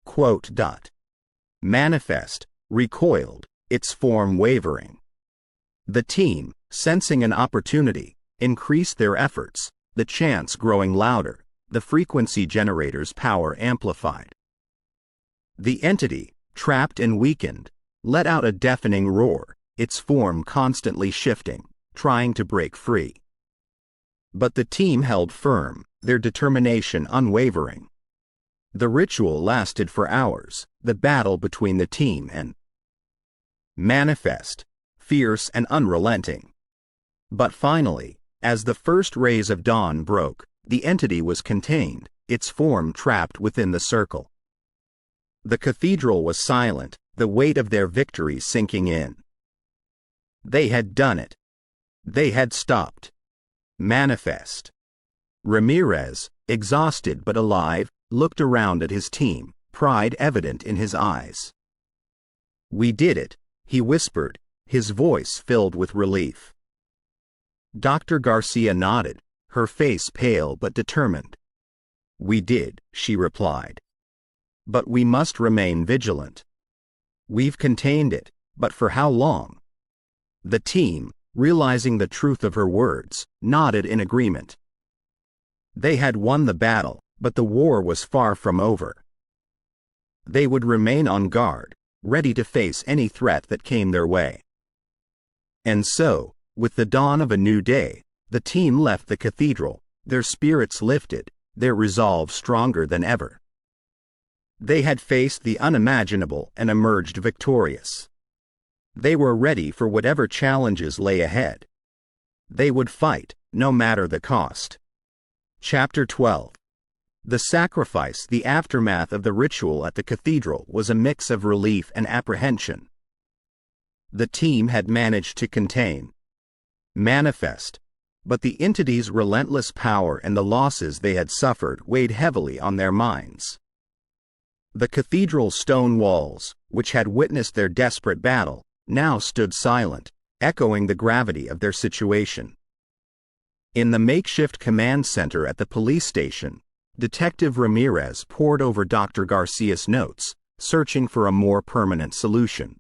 Quote. Manifest recoiled, its form wavering. The team, sensing an opportunity, increased their efforts, the chants growing louder, the frequency generator's power amplified. The entity, trapped and weakened, let out a deafening roar, its form constantly shifting, trying to break free. But the team held firm, their determination unwavering. The ritual lasted for hours, the battle between the team and Manifest, fierce and unrelenting. But finally, as the first rays of dawn broke, the entity was contained, its form trapped within the circle. The cathedral was silent, the weight of their victory sinking in. They had done it. They had stopped Manifest. Ramirez, exhausted but alive, looked around at his team, pride evident in his eyes. "We did it," he whispered, his voice filled with relief. Dr. Garcia nodded, her face pale but determined. "We did," she replied. "But we must remain vigilant. We've contained it, but for how long?" The team, realizing the truth of her words, nodded in agreement. They had won the battle, but the war was far from over. They would remain on guard, ready to face any threat that came their way. And so, with the dawn of a new day, the team left the cathedral, their spirits lifted, their resolve stronger than ever. They had faced the unimaginable and emerged victorious. They were ready for whatever challenges lay ahead. They would fight, no matter the cost. Chapter 12. The sacrifice. The aftermath of the ritual at the cathedral was a mix of relief and apprehension. The team had managed to contain Manifest, but the entity's relentless power and the losses they had suffered weighed heavily on their minds. The cathedral's stone walls, which had witnessed their desperate battle, now stood silent, echoing the gravity of their situation. In the makeshift command center at the police station, Detective Ramirez pored over Dr. Garcia's notes, searching for a more permanent solution.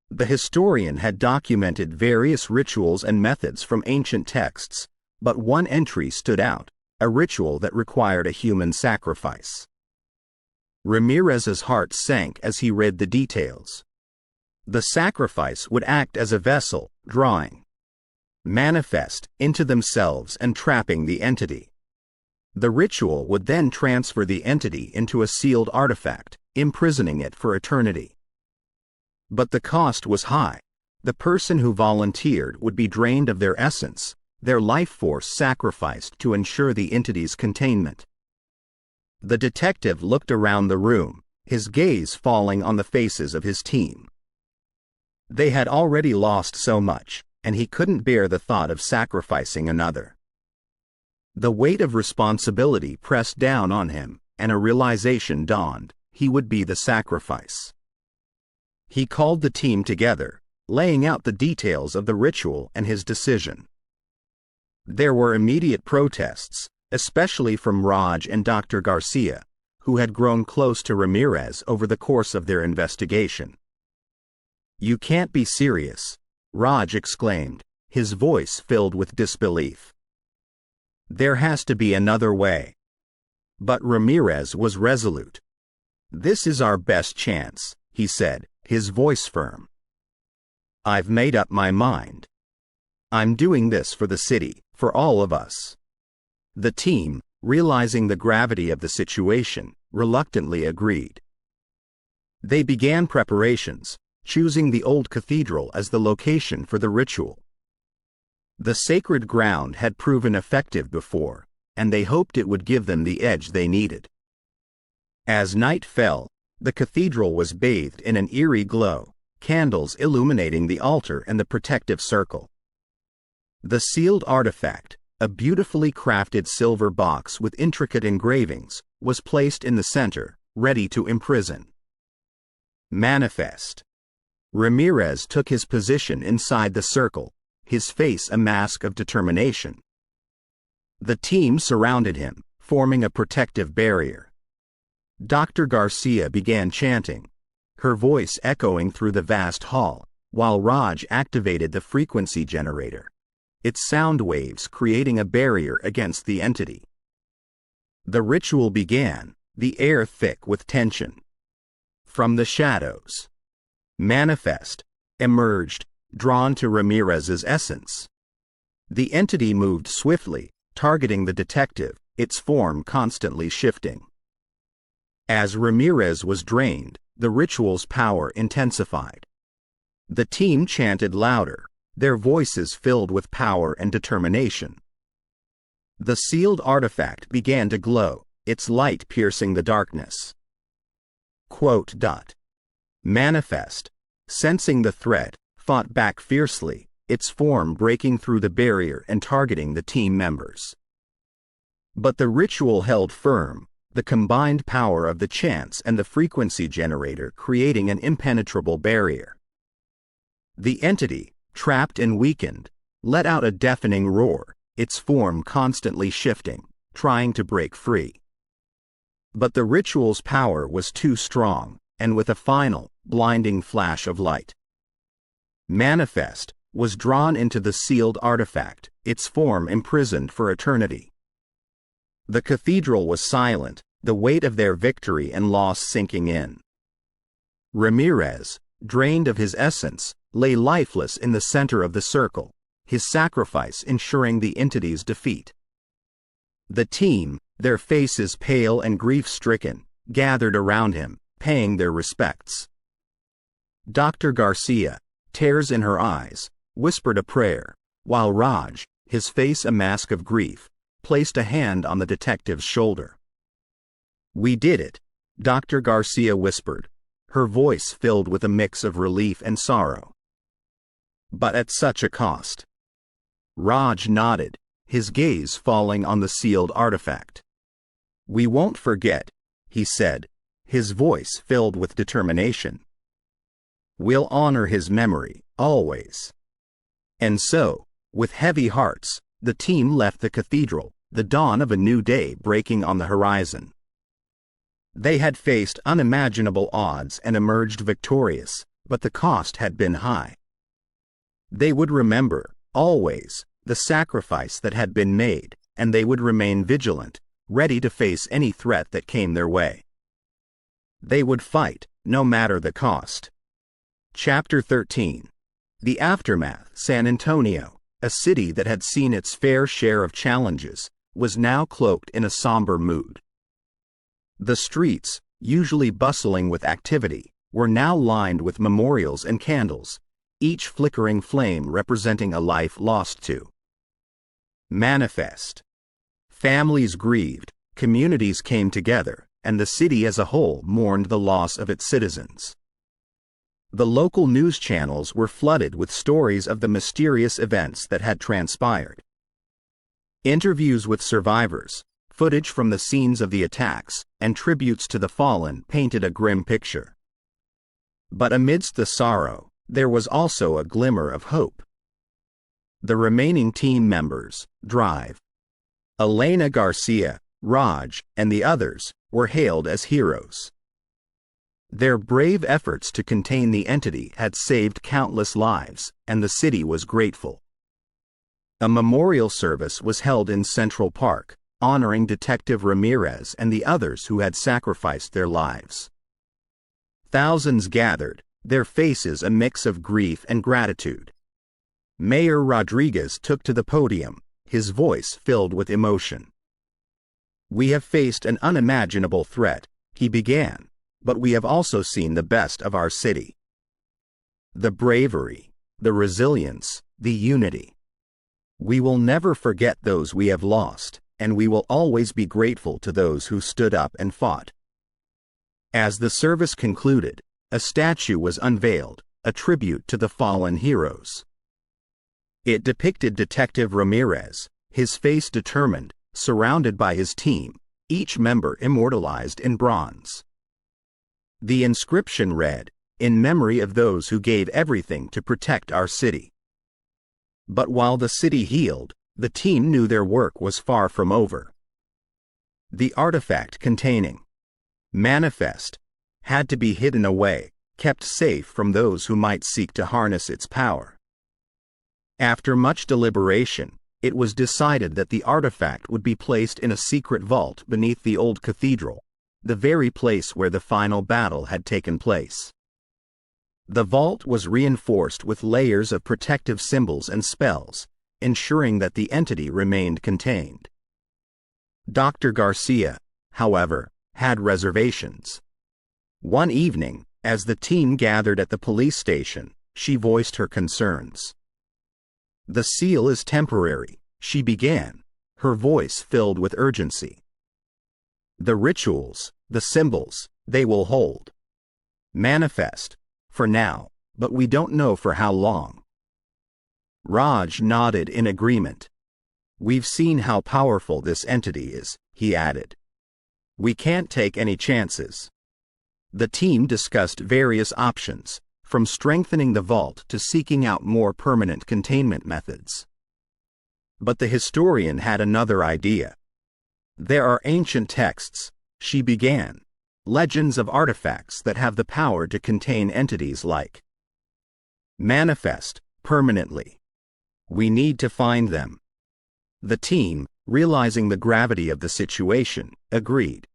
The historian had documented various rituals and methods from ancient texts, but one entry stood out, a ritual that required a human sacrifice. Ramirez's heart sank as he read the details. The sacrifice would act as a vessel, drawing Manifest into themselves and trapping the entity. The ritual would then transfer the entity into a sealed artifact, imprisoning it for eternity. But the cost was high, The person who volunteered would be drained of their essence, their life force sacrificed to ensure the entity's containment. The detective looked around the room, his gaze falling on the faces of his team. They had already lost so much, and he couldn't bear the thought of sacrificing another. The weight of responsibility pressed down on him, and a realization dawned: he would be the sacrifice. He called the team together, laying out the details of the ritual and his decision. There were immediate protests, especially from Raj and Dr. Garcia, who had grown close to Ramirez over the course of their investigation. "You can't be serious," Raj exclaimed, his voice filled with disbelief. "There has to be another way." But Ramirez was resolute. "This is our best chance," he said, his voice firm. "I've made up my mind. I'm doing this for the city, for all of us." The team, realizing the gravity of the situation, reluctantly agreed. They began preparations, choosing the old cathedral as the location for the ritual. The sacred ground had proven effective before, and they hoped it would give them the edge they needed. As night fell, the cathedral was bathed in an eerie glow, candles illuminating the altar and the protective circle. The sealed artifact, a beautifully crafted silver box with intricate engravings, was placed in the center, ready to imprison. Manifest. Ramirez took his position inside the circle, his face a mask of determination. The team surrounded him, forming a protective barrier. Dr. Garcia began chanting, her voice echoing through the vast hall, while Raj activated the frequency generator, its sound waves creating a barrier against the entity. The ritual began, the air thick with tension. From the shadows, Manifest emerged, drawn to Ramirez's essence. The entity moved swiftly, targeting the detective, its form constantly shifting. As Ramirez was drained, the ritual's power intensified. The team chanted louder, their voices filled with power and determination. The sealed artifact began to glow, its light piercing the darkness. Manifest, sensing the threat, fought back fiercely, its form breaking through the barrier and targeting the team members. But the ritual held firm, the combined power of the chants and the frequency generator creating an impenetrable barrier. The entity, trapped and weakened, let out a deafening roar, its form constantly shifting, trying to break free. But the ritual's power was too strong, and with a final, blinding flash of light, Manifest was drawn into the sealed artifact, its form imprisoned for eternity. The cathedral was silent, the weight of their victory and loss sinking in. Ramirez, drained of his essence, lay lifeless in the center of the circle, his sacrifice ensuring the entity's defeat. The team, their faces pale and grief-stricken, gathered around him, paying their respects. Dr. Garcia, tears in her eyes, whispered a prayer, while Raj, his face a mask of grief, placed a hand on the detective's shoulder. "We did it," Dr. Garcia whispered, her voice filled with a mix of relief and sorrow. "But at such a cost." Raj nodded, his gaze falling on the sealed artifact. "We won't forget," he said, his voice filled with determination. "We'll honor his memory, always." And so, with heavy hearts, the team left the cathedral, the dawn of a new day breaking on the horizon. They had faced unimaginable odds and emerged victorious, but the cost had been high. They would remember, always, the sacrifice that had been made, and they would remain vigilant, ready to face any threat that came their way. They would fight, no matter the cost. Chapter 13. The Aftermath. San Antonio, a city that had seen its fair share of challenges, was now cloaked in a somber mood. The streets, usually bustling with activity, were now lined with memorials and candles, each flickering flame representing a life lost to manifest. Families grieved, communities came together, and the city as a whole mourned the loss of its citizens. The local news channels were flooded with stories of the mysterious events that had transpired. Interviews with survivors, footage from the scenes of the attacks, and tributes to the fallen painted a grim picture. But amidst the sorrow, there was also a glimmer of hope. The remaining team members, Drive, Elena Garcia, Raj, and the others, were hailed as heroes. Their brave efforts to contain the entity had saved countless lives, and the city was grateful. A memorial service was held in Central Park, honoring Detective Ramirez and the others who had sacrificed their lives. Thousands gathered, their faces a mix of grief and gratitude. Mayor Rodriguez took to the podium, his voice filled with emotion. "We have faced an unimaginable threat," he began, "but we have also seen the best of our city. The bravery, the resilience, the unity. We will never forget those we have lost, and we will always be grateful to those who stood up and fought." As the service concluded, a statue was unveiled, a tribute to the fallen heroes. It depicted Detective Ramirez, his face determined, surrounded by his team, each member immortalized in bronze. The inscription read, "In memory of those who gave everything to protect our city." But while the city healed, the team knew their work was far from over. The artifact containing Manifest had to be hidden away, kept safe from those who might seek to harness its power. After much deliberation, it was decided that the artifact would be placed in a secret vault beneath the old cathedral, the very place where the final battle had taken place. The vault was reinforced with layers of protective symbols and spells, ensuring that the entity remained contained. Dr. Garcia, however, had reservations. One evening, as the team gathered at the police station, she voiced her concerns. "The seal is temporary," she began, her voice filled with urgency. "The rituals, the symbols, they will hold. Manifest, for now, but we don't know for how long." Raj nodded in agreement. "We've seen how powerful this entity is," he added. "We can't take any chances." The team discussed various options, from strengthening the vault to seeking out more permanent containment methods. But the historian had another idea. "There are ancient texts," she began, "legends of artifacts that have the power to contain entities like Manifest, permanently. We need to find them." The team, realizing the gravity of the situation, agreed.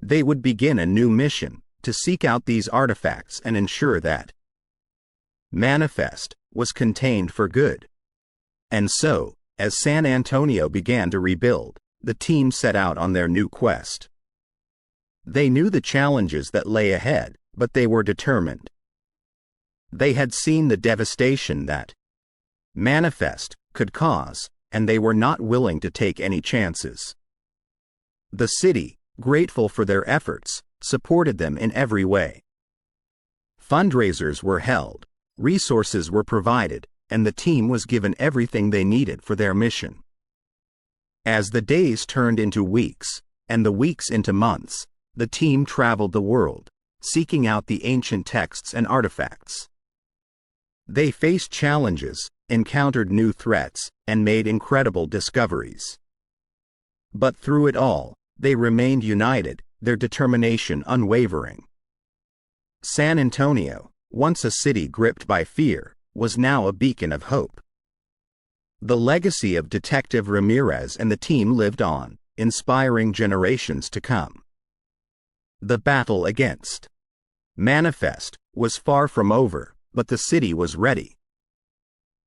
They would begin a new mission, to seek out these artifacts and ensure that Manifest was contained for good. And so, as San Antonio began to rebuild, the team set out on their new quest. They knew the challenges that lay ahead, but they were determined. They had seen the devastation that Manifest could cause, and they were not willing to take any chances. The city, grateful for their efforts, supported them in every way. Fundraisers were held, resources were provided, and the team was given everything they needed for their mission. As the days turned into weeks, and the weeks into months, the team traveled the world, seeking out the ancient texts and artifacts. They faced challenges, encountered new threats, and made incredible discoveries. But through it all, they remained united, their determination unwavering. San Antonio, once a city gripped by fear, was now a beacon of hope. The legacy of Detective Ramirez and the team lived on, inspiring generations to come. The battle against Manifest was far from over, but the city was ready.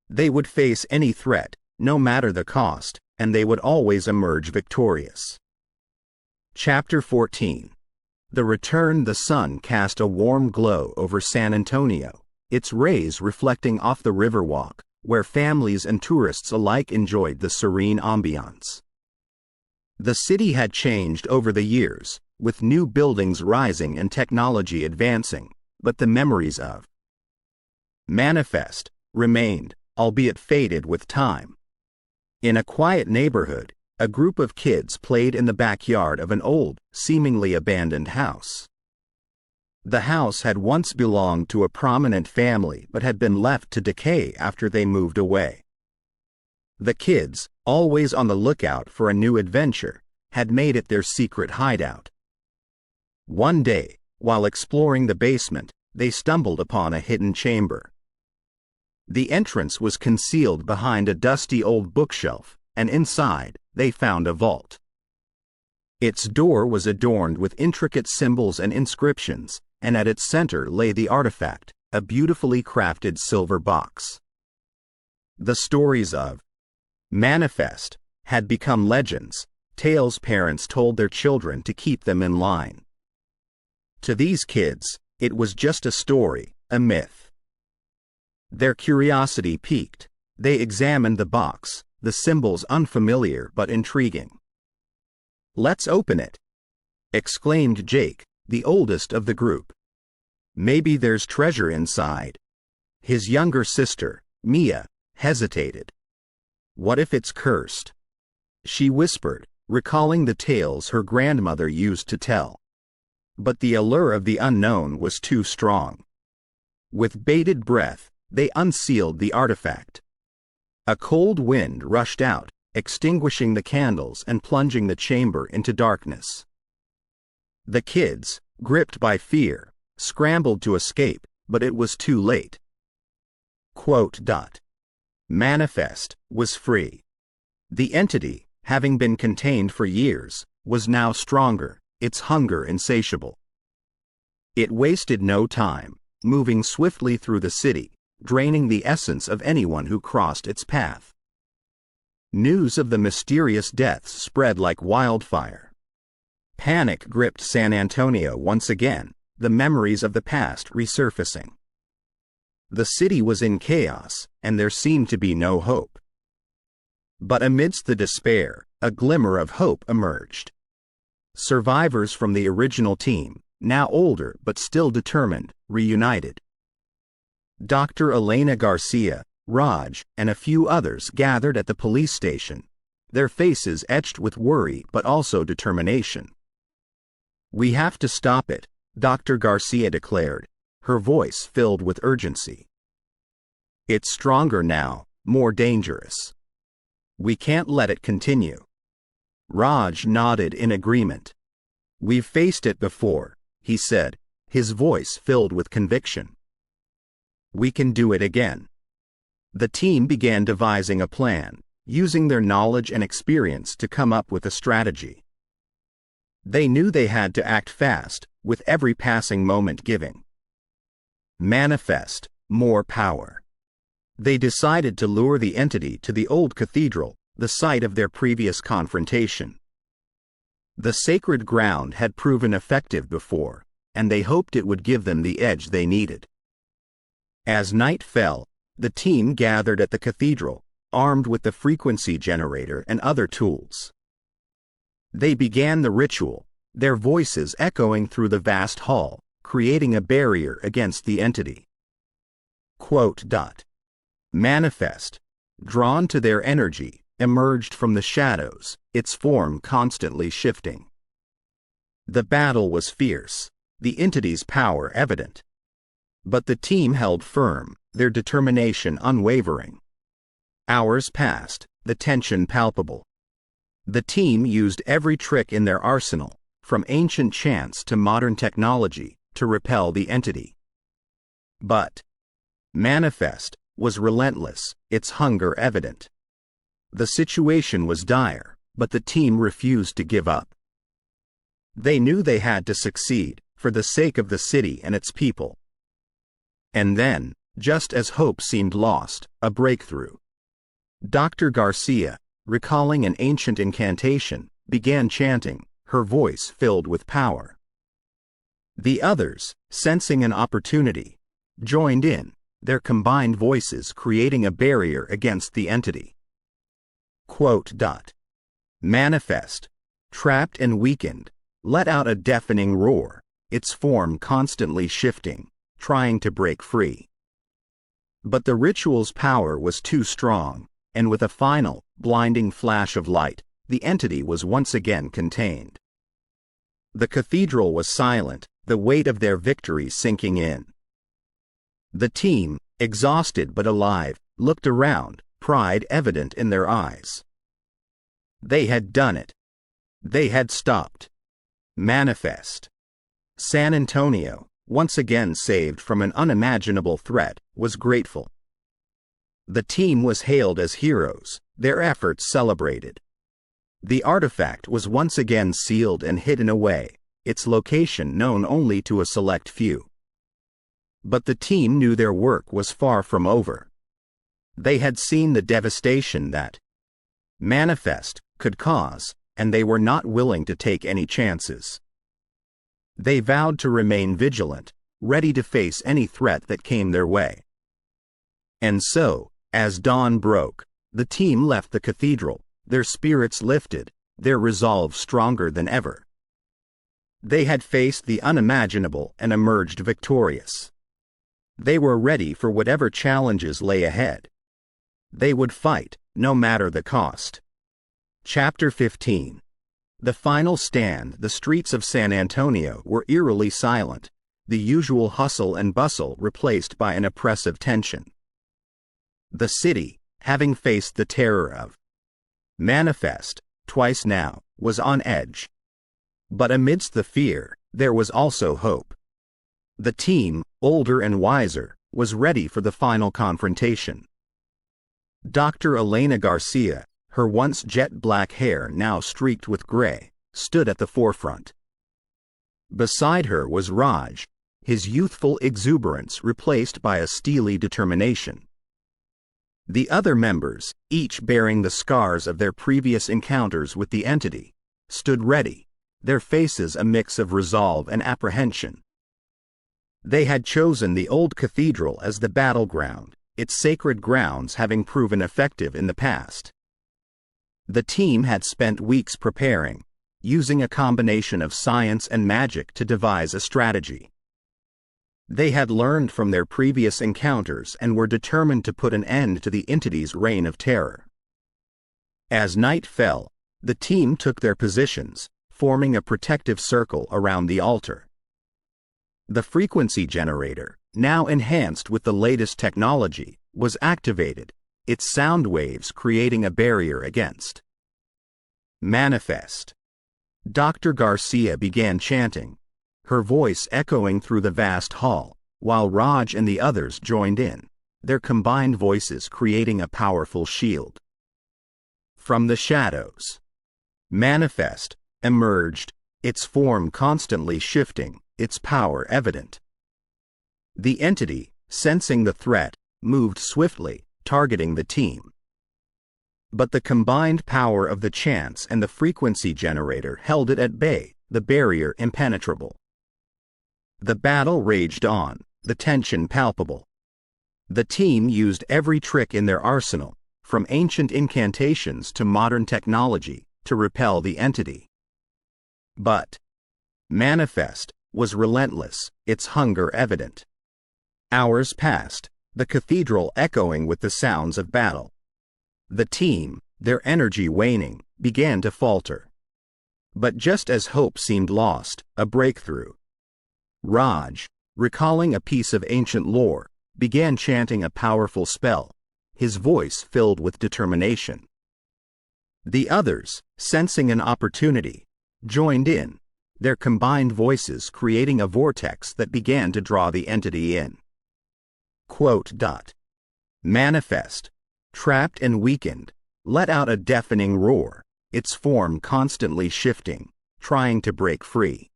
They would face any threat, no matter the cost, and they would always emerge victorious. Chapter 14. The Return. The sun cast a warm glow over San Antonio, its rays reflecting off the riverwalk, where families and tourists alike enjoyed the serene ambiance. The city had changed over the years, with new buildings rising and technology advancing, but the memories of Manifest remained, albeit faded with time. In a quiet neighborhood, a group of kids played in the backyard of an old, seemingly abandoned house. The house had once belonged to a prominent family but had been left to decay after they moved away. The kids, always on the lookout for a new adventure, had made it their secret hideout. One day, while exploring the basement, they stumbled upon a hidden chamber. The entrance was concealed behind a dusty old bookshelf, and inside, they found a vault. Its door was adorned with intricate symbols and inscriptions, and at its center lay the artifact, a beautifully crafted silver box. The stories of Manifest had become legends, tales parents told their children to keep them in line. To these kids, it was just a story, a myth. Their curiosity piqued. They examined the box, the symbols unfamiliar but intriguing. "Let's open it," exclaimed Jake, the oldest of the group. "Maybe there's treasure inside." His younger sister, Mia, hesitated. "What if it's cursed?" she whispered, recalling the tales her grandmother used to tell. But the allure of the unknown was too strong. With bated breath, they unsealed the artifact. A cold wind rushed out, extinguishing the candles and plunging the chamber into darkness. The kids, gripped by fear, scrambled to escape, but it was too late. Manifest was free. The entity, having been contained for years, was now stronger, its hunger insatiable. It wasted no time, moving swiftly through the city, draining the essence of anyone who crossed its path. News of the mysterious deaths spread like wildfire. Panic gripped San Antonio once again, the memories of the past resurfacing. The city was in chaos, and there seemed to be no hope. But amidst the despair, a glimmer of hope emerged. Survivors from the original team, now older but still determined, reunited. Dr. Elena Garcia, Raj, and a few others gathered at the police station, their faces etched with worry but also determination. "We have to stop it," Dr. Garcia declared, her voice filled with urgency. "It's stronger now, more dangerous. We can't let it continue." Raj nodded in agreement. "We've faced it before," he said, his voice filled with conviction. "We can do it again." The team began devising a plan, using their knowledge and experience to come up with a strategy. They knew they had to act fast, with every passing moment giving. Manifest, more power. They decided to lure the entity to the old cathedral, the site of their previous confrontation. The sacred ground had proven effective before, and they hoped it would give them the edge they needed. As night fell, the team gathered at the cathedral, armed with the frequency generator and other tools. They began the ritual, their voices echoing through the vast hall, creating a barrier against the entity. Manifest, drawn to their energy, emerged from the shadows, its form constantly shifting. The battle was fierce, the entity's power evident. But the team held firm, their determination unwavering. Hours passed, the tension palpable. The team used every trick in their arsenal, from ancient chants to modern technology, to repel the entity. But Manifest was relentless, its hunger evident. The situation was dire, but the team refused to give up. They knew they had to succeed, for the sake of the city and its people. And then, just as hope seemed lost, a breakthrough. Dr. Garcia, recalling an ancient incantation, began chanting, her voice filled with power. The others, sensing an opportunity, joined in, their combined voices creating a barrier against the entity. Quote. Manifest, trapped and weakened, let out a deafening roar, its form constantly shifting, trying to break free. But the ritual's power was too strong, and with a final, blinding flash of light, the entity was once again contained. The cathedral was silent, the weight of their victory sinking in. The team, exhausted but alive, looked around, pride evident in their eyes. They had done it. They had stopped. Manifest. San Antonio, once again saved from an unimaginable threat, was grateful. The team was hailed as heroes, their efforts celebrated. The artifact was once again sealed and hidden away, its location known only to a select few. But the team knew their work was far from over. They had seen the devastation that Manifest could cause, and they were not willing to take any chances. They vowed to remain vigilant, ready to face any threat that came their way. And so, as dawn broke, the team left the cathedral, their spirits lifted, their resolve stronger than ever. They had faced the unimaginable and emerged victorious. They were ready for whatever challenges lay ahead. They would fight, no matter the cost. Chapter 15. The final stand. The streets of San Antonio were eerily silent, the usual hustle and bustle replaced by an oppressive tension. The city, having faced the terror of Manifest twice now, was on edge. But amidst the fear, there was also hope. The team, older and wiser, was ready for the final confrontation. Dr. Elena Garcia, her once jet-black hair now streaked with gray, stood at the forefront. Beside her was Raj, his youthful exuberance replaced by a steely determination. The other members, each bearing the scars of their previous encounters with the entity, stood ready, their faces a mix of resolve and apprehension. They had chosen the old cathedral as the battleground, its sacred grounds having proven effective in the past. The team had spent weeks preparing, using a combination of science and magic to devise a strategy. They had learned from their previous encounters and were determined to put an end to the entity's reign of terror. As night fell, the team took their positions, forming a protective circle around the altar. The frequency generator, now enhanced with the latest technology, was activated, its sound waves creating a barrier against Manifest. Dr. Garcia began chanting, her voice echoing through the vast hall, while Raj and the others joined in, their combined voices creating a powerful shield. From the shadows, Manifest emerged, its form constantly shifting, its power evident. The entity, sensing the threat, moved swiftly, targeting the team. But the combined power of the chants and the frequency generator held it at bay, the barrier impenetrable. The battle raged on, the tension palpable. The team used every trick in their arsenal, from ancient incantations to modern technology, to repel the entity. But Manifest was relentless, its hunger evident. Hours passed, the cathedral echoing with the sounds of battle. The team, their energy waning, began to falter. But just as hope seemed lost, a breakthrough. Raj, recalling a piece of ancient lore, began chanting a powerful spell, his voice filled with determination. The others, sensing an opportunity, joined in, their combined voices creating a vortex that began to draw the entity in. Quote. Manifest, trapped and weakened, let out a deafening roar, its form constantly shifting, trying to break free.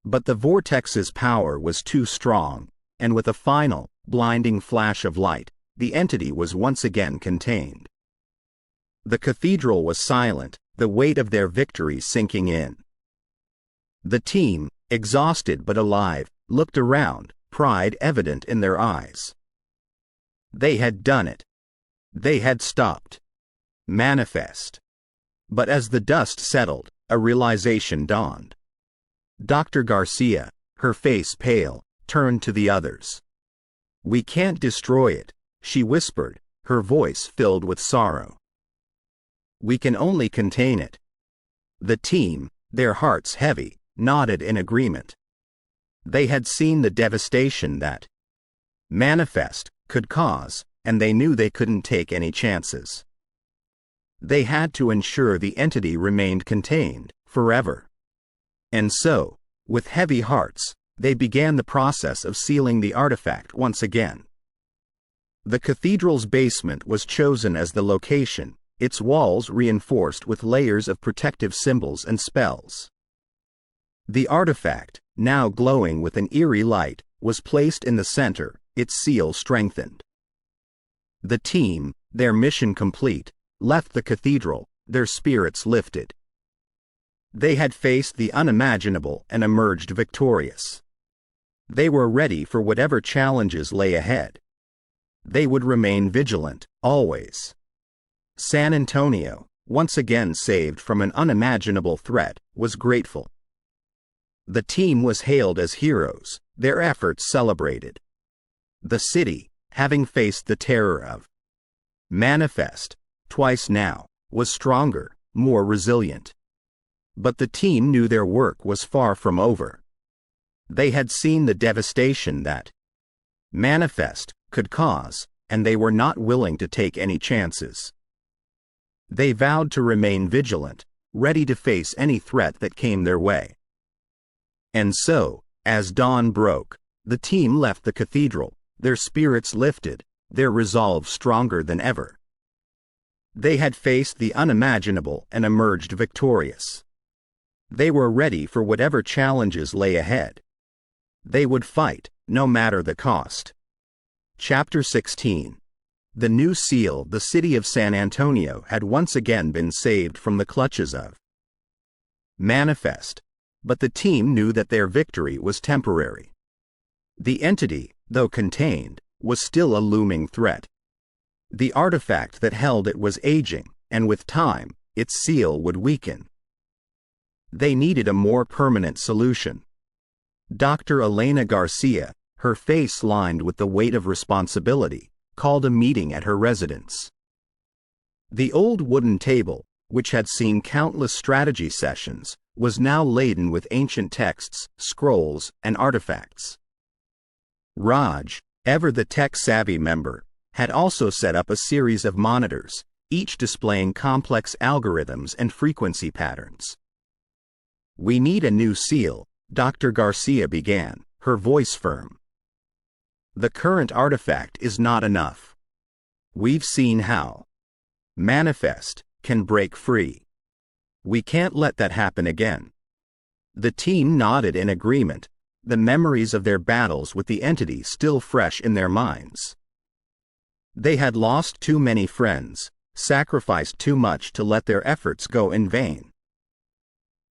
But the vortex's power was too strong, and with a final, blinding flash of light, the entity was once again contained. The cathedral was silent, the weight of their victory sinking in. The team, exhausted but alive, looked around, pride evident in their eyes. They had done it. They had stopped. Manifest. But as the dust settled, a realization dawned. Dr. Garcia, her face pale, turned to the others. "We can't destroy it," she whispered, her voice filled with sorrow. "We can only contain it." The team, their hearts heavy, nodded in agreement. They had seen the devastation that manifest could cause, and they knew they couldn't take any chances. They had to ensure the entity remained contained, forever. And so, with heavy hearts, they began the process of sealing the artifact once again. The cathedral's basement was chosen as the location, its walls reinforced with layers of protective symbols and spells. The artifact, now glowing with an eerie light, was placed in the center, its seal strengthened. The team, their mission complete, left the cathedral, their spirits lifted. They had faced the unimaginable and emerged victorious. They were ready for whatever challenges lay ahead. They would remain vigilant, always. San Antonio, once again saved from an unimaginable threat, was grateful. The team was hailed as heroes, their efforts celebrated. The city, having faced the terror of manifest, twice now, was stronger, more resilient. But the team knew their work was far from over. They had seen the devastation that manifest could cause, and they were not willing to take any chances. They vowed to remain vigilant, ready to face any threat that came their way. And so, as dawn broke, the team left the cathedral, their spirits lifted, their resolve stronger than ever. They had faced the unimaginable and emerged victorious. They were ready for whatever challenges lay ahead. They would fight, no matter the cost. Chapter 16. The new seal. The city of San Antonio had once again been saved from the clutches of manifest, but the team knew that their victory was temporary. The entity, though contained, was still a looming threat. The artifact that held it was aging, and with time, its seal would weaken. They needed a more permanent solution. Dr. Elena Garcia, her face lined with the weight of responsibility, called a meeting at her residence. The old wooden table, which had seen countless strategy sessions, was now laden with ancient texts, scrolls, and artifacts. Raj, ever the tech-savvy member, had also set up a series of monitors, each displaying complex algorithms and frequency patterns. "We need a new seal," Dr. Garcia began, her voice firm. "The current artifact is not enough. We've seen how manifest can break free. We can't let that happen again." The team nodded in agreement, the memories of their battles with the entity still fresh in their minds. They had lost too many friends, sacrificed too much to let their efforts go in vain.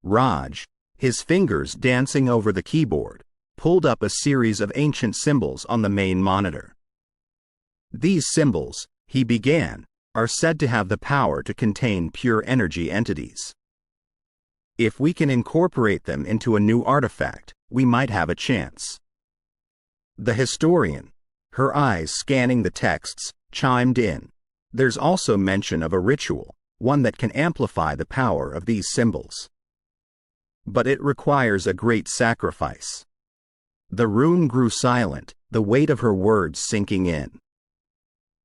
Raj, his fingers dancing over the keyboard, pulled up a series of ancient symbols on the main monitor. "These symbols," he began, "are said to have the power to contain pure energy entities. If we can incorporate them into a new artifact, we might have a chance." The historian, her eyes scanning the texts, chimed in. "There's also mention of a ritual, one that can amplify the power of these symbols. But it requires a great sacrifice." The room grew silent, the weight of her words sinking in.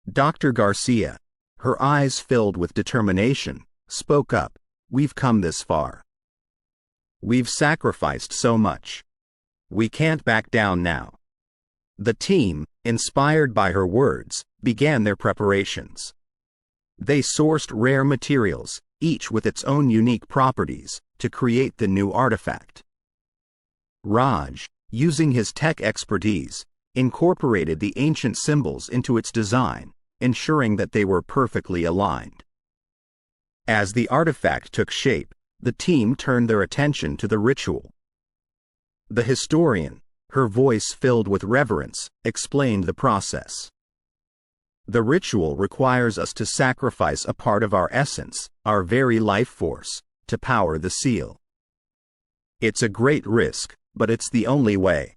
Dr. Garcia, her eyes filled with determination, spoke up. "We've come this far. We've sacrificed so much. We can't back down now." The team, inspired by her words, began their preparations. They sourced rare materials, each with its own unique properties, to create the new artifact. Raj, using his tech expertise, incorporated the ancient symbols into its design, ensuring that they were perfectly aligned. As the artifact took shape, the team turned their attention to the ritual. The historian, her voice filled with reverence, explained the process. The ritual requires us to sacrifice a part of our essence, our very life force, to power the seal. It's a great risk, but it's the only way.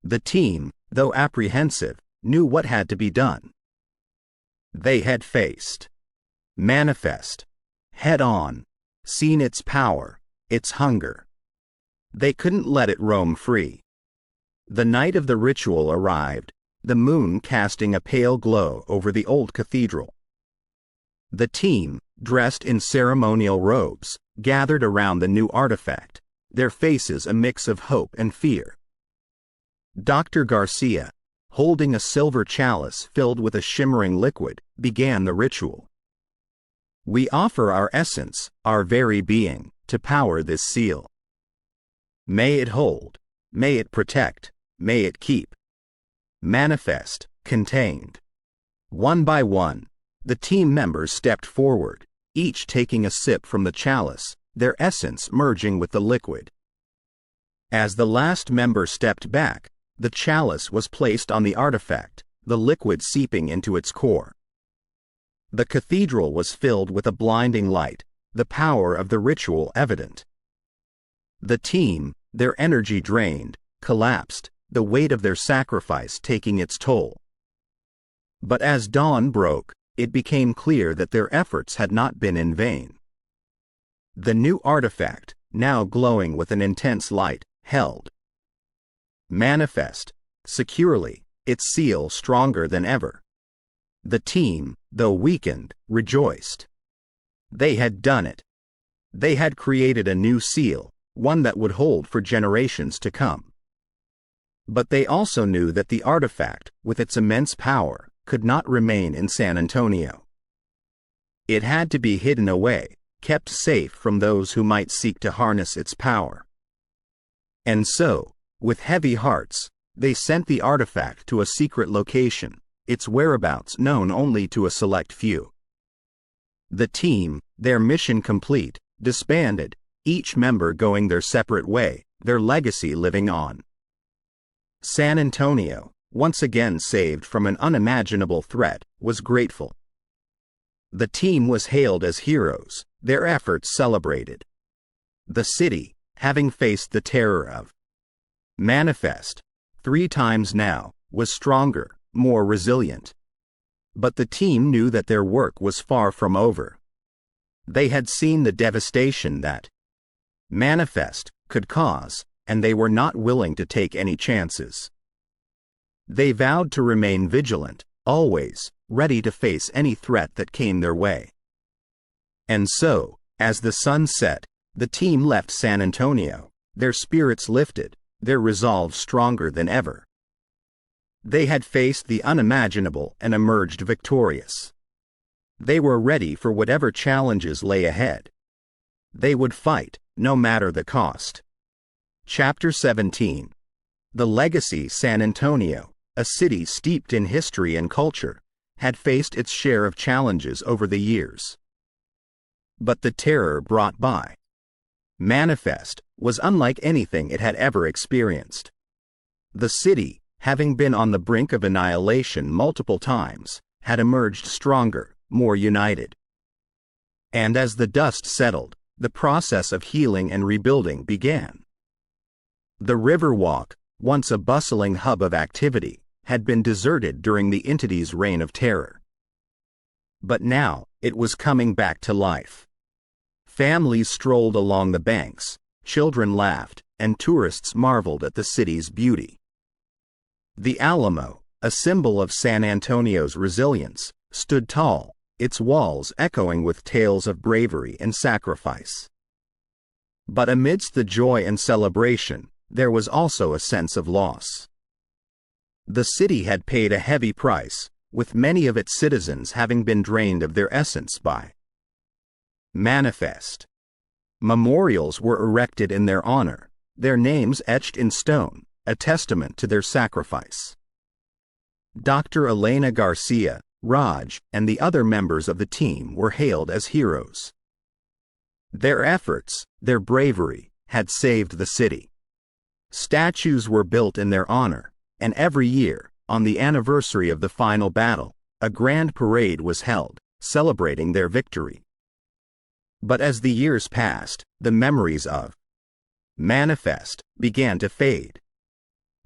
The team, though apprehensive, knew what had to be done. They had faced Manifest head-on, seen its power, its hunger. They couldn't let it roam free. The night of the ritual arrived, the moon casting a pale glow over the old cathedral. The team, dressed in ceremonial robes, gathered around the new artifact, their faces a mix of hope and fear. Dr. Garcia, holding a silver chalice filled with a shimmering liquid, began the ritual. We offer our essence, our very being, to power this seal. May it hold, may it protect, may it keep. Manifest, contained. One by one, the team members stepped forward, each taking a sip from the chalice, their essence merging with the liquid. As the last member stepped back, the chalice was placed on the artifact, the liquid seeping into its core. The cathedral was filled with a blinding light, the power of the ritual evident. The team, their energy drained, collapsed, the weight of their sacrifice taking its toll. But as dawn broke, it became clear that their efforts had not been in vain. The new artifact, now glowing with an intense light, held Manifest, securely, its seal stronger than ever. The team, though weakened, rejoiced. They had done it. They had created a new seal, one that would hold for generations to come. But they also knew that the artifact, with its immense power, could not remain in San Antonio. It had to be hidden away, kept safe from those who might seek to harness its power. And so, with heavy hearts, they sent the artifact to a secret location, its whereabouts known only to a select few. The team, their mission complete, disbanded, each member going their separate way, their legacy living on. San Antonio, once again saved from an unimaginable threat, was grateful. The team was hailed as heroes, their efforts celebrated. The city, having faced the terror of Manifest 3 times now, was stronger, more resilient. But the team knew that their work was far from over. They had seen the devastation that Manifest could cause, and they were not willing to take any chances. They vowed to remain vigilant, always ready to face any threat that came their way. And so, as the sun set, the team left San Antonio, their spirits lifted, their resolve stronger than ever. They had faced the unimaginable and emerged victorious. They were ready for whatever challenges lay ahead. They would fight, no matter the cost. Chapter 17. The legacy. San Antonio, a city steeped in history and culture, had faced its share of challenges over the years. But the terror brought by Manifest was unlike anything it had ever experienced. The city, having been on the brink of annihilation multiple times, had emerged stronger, more united. And as the dust settled, the process of healing and rebuilding began. The Riverwalk, once a bustling hub of activity, had been deserted during the entity's reign of terror. But now, it was coming back to life. Families strolled along the banks, children laughed, and tourists marveled at the city's beauty. The Alamo, a symbol of San Antonio's resilience, stood tall, its walls echoing with tales of bravery and sacrifice. But amidst the joy and celebration, there was also a sense of loss. The city had paid a heavy price, with many of its citizens having been drained of their essence by Manifest. Memorials were erected in their honor, their names etched in stone, a testament to their sacrifice. Dr. Elena Garcia, Raj, and the other members of the team were hailed as heroes. Their efforts, their bravery, had saved the city. Statues were built in their honor, and every year, on the anniversary of the final battle, a grand parade was held, celebrating their victory. But as the years passed, the memories of Manifest began to fade.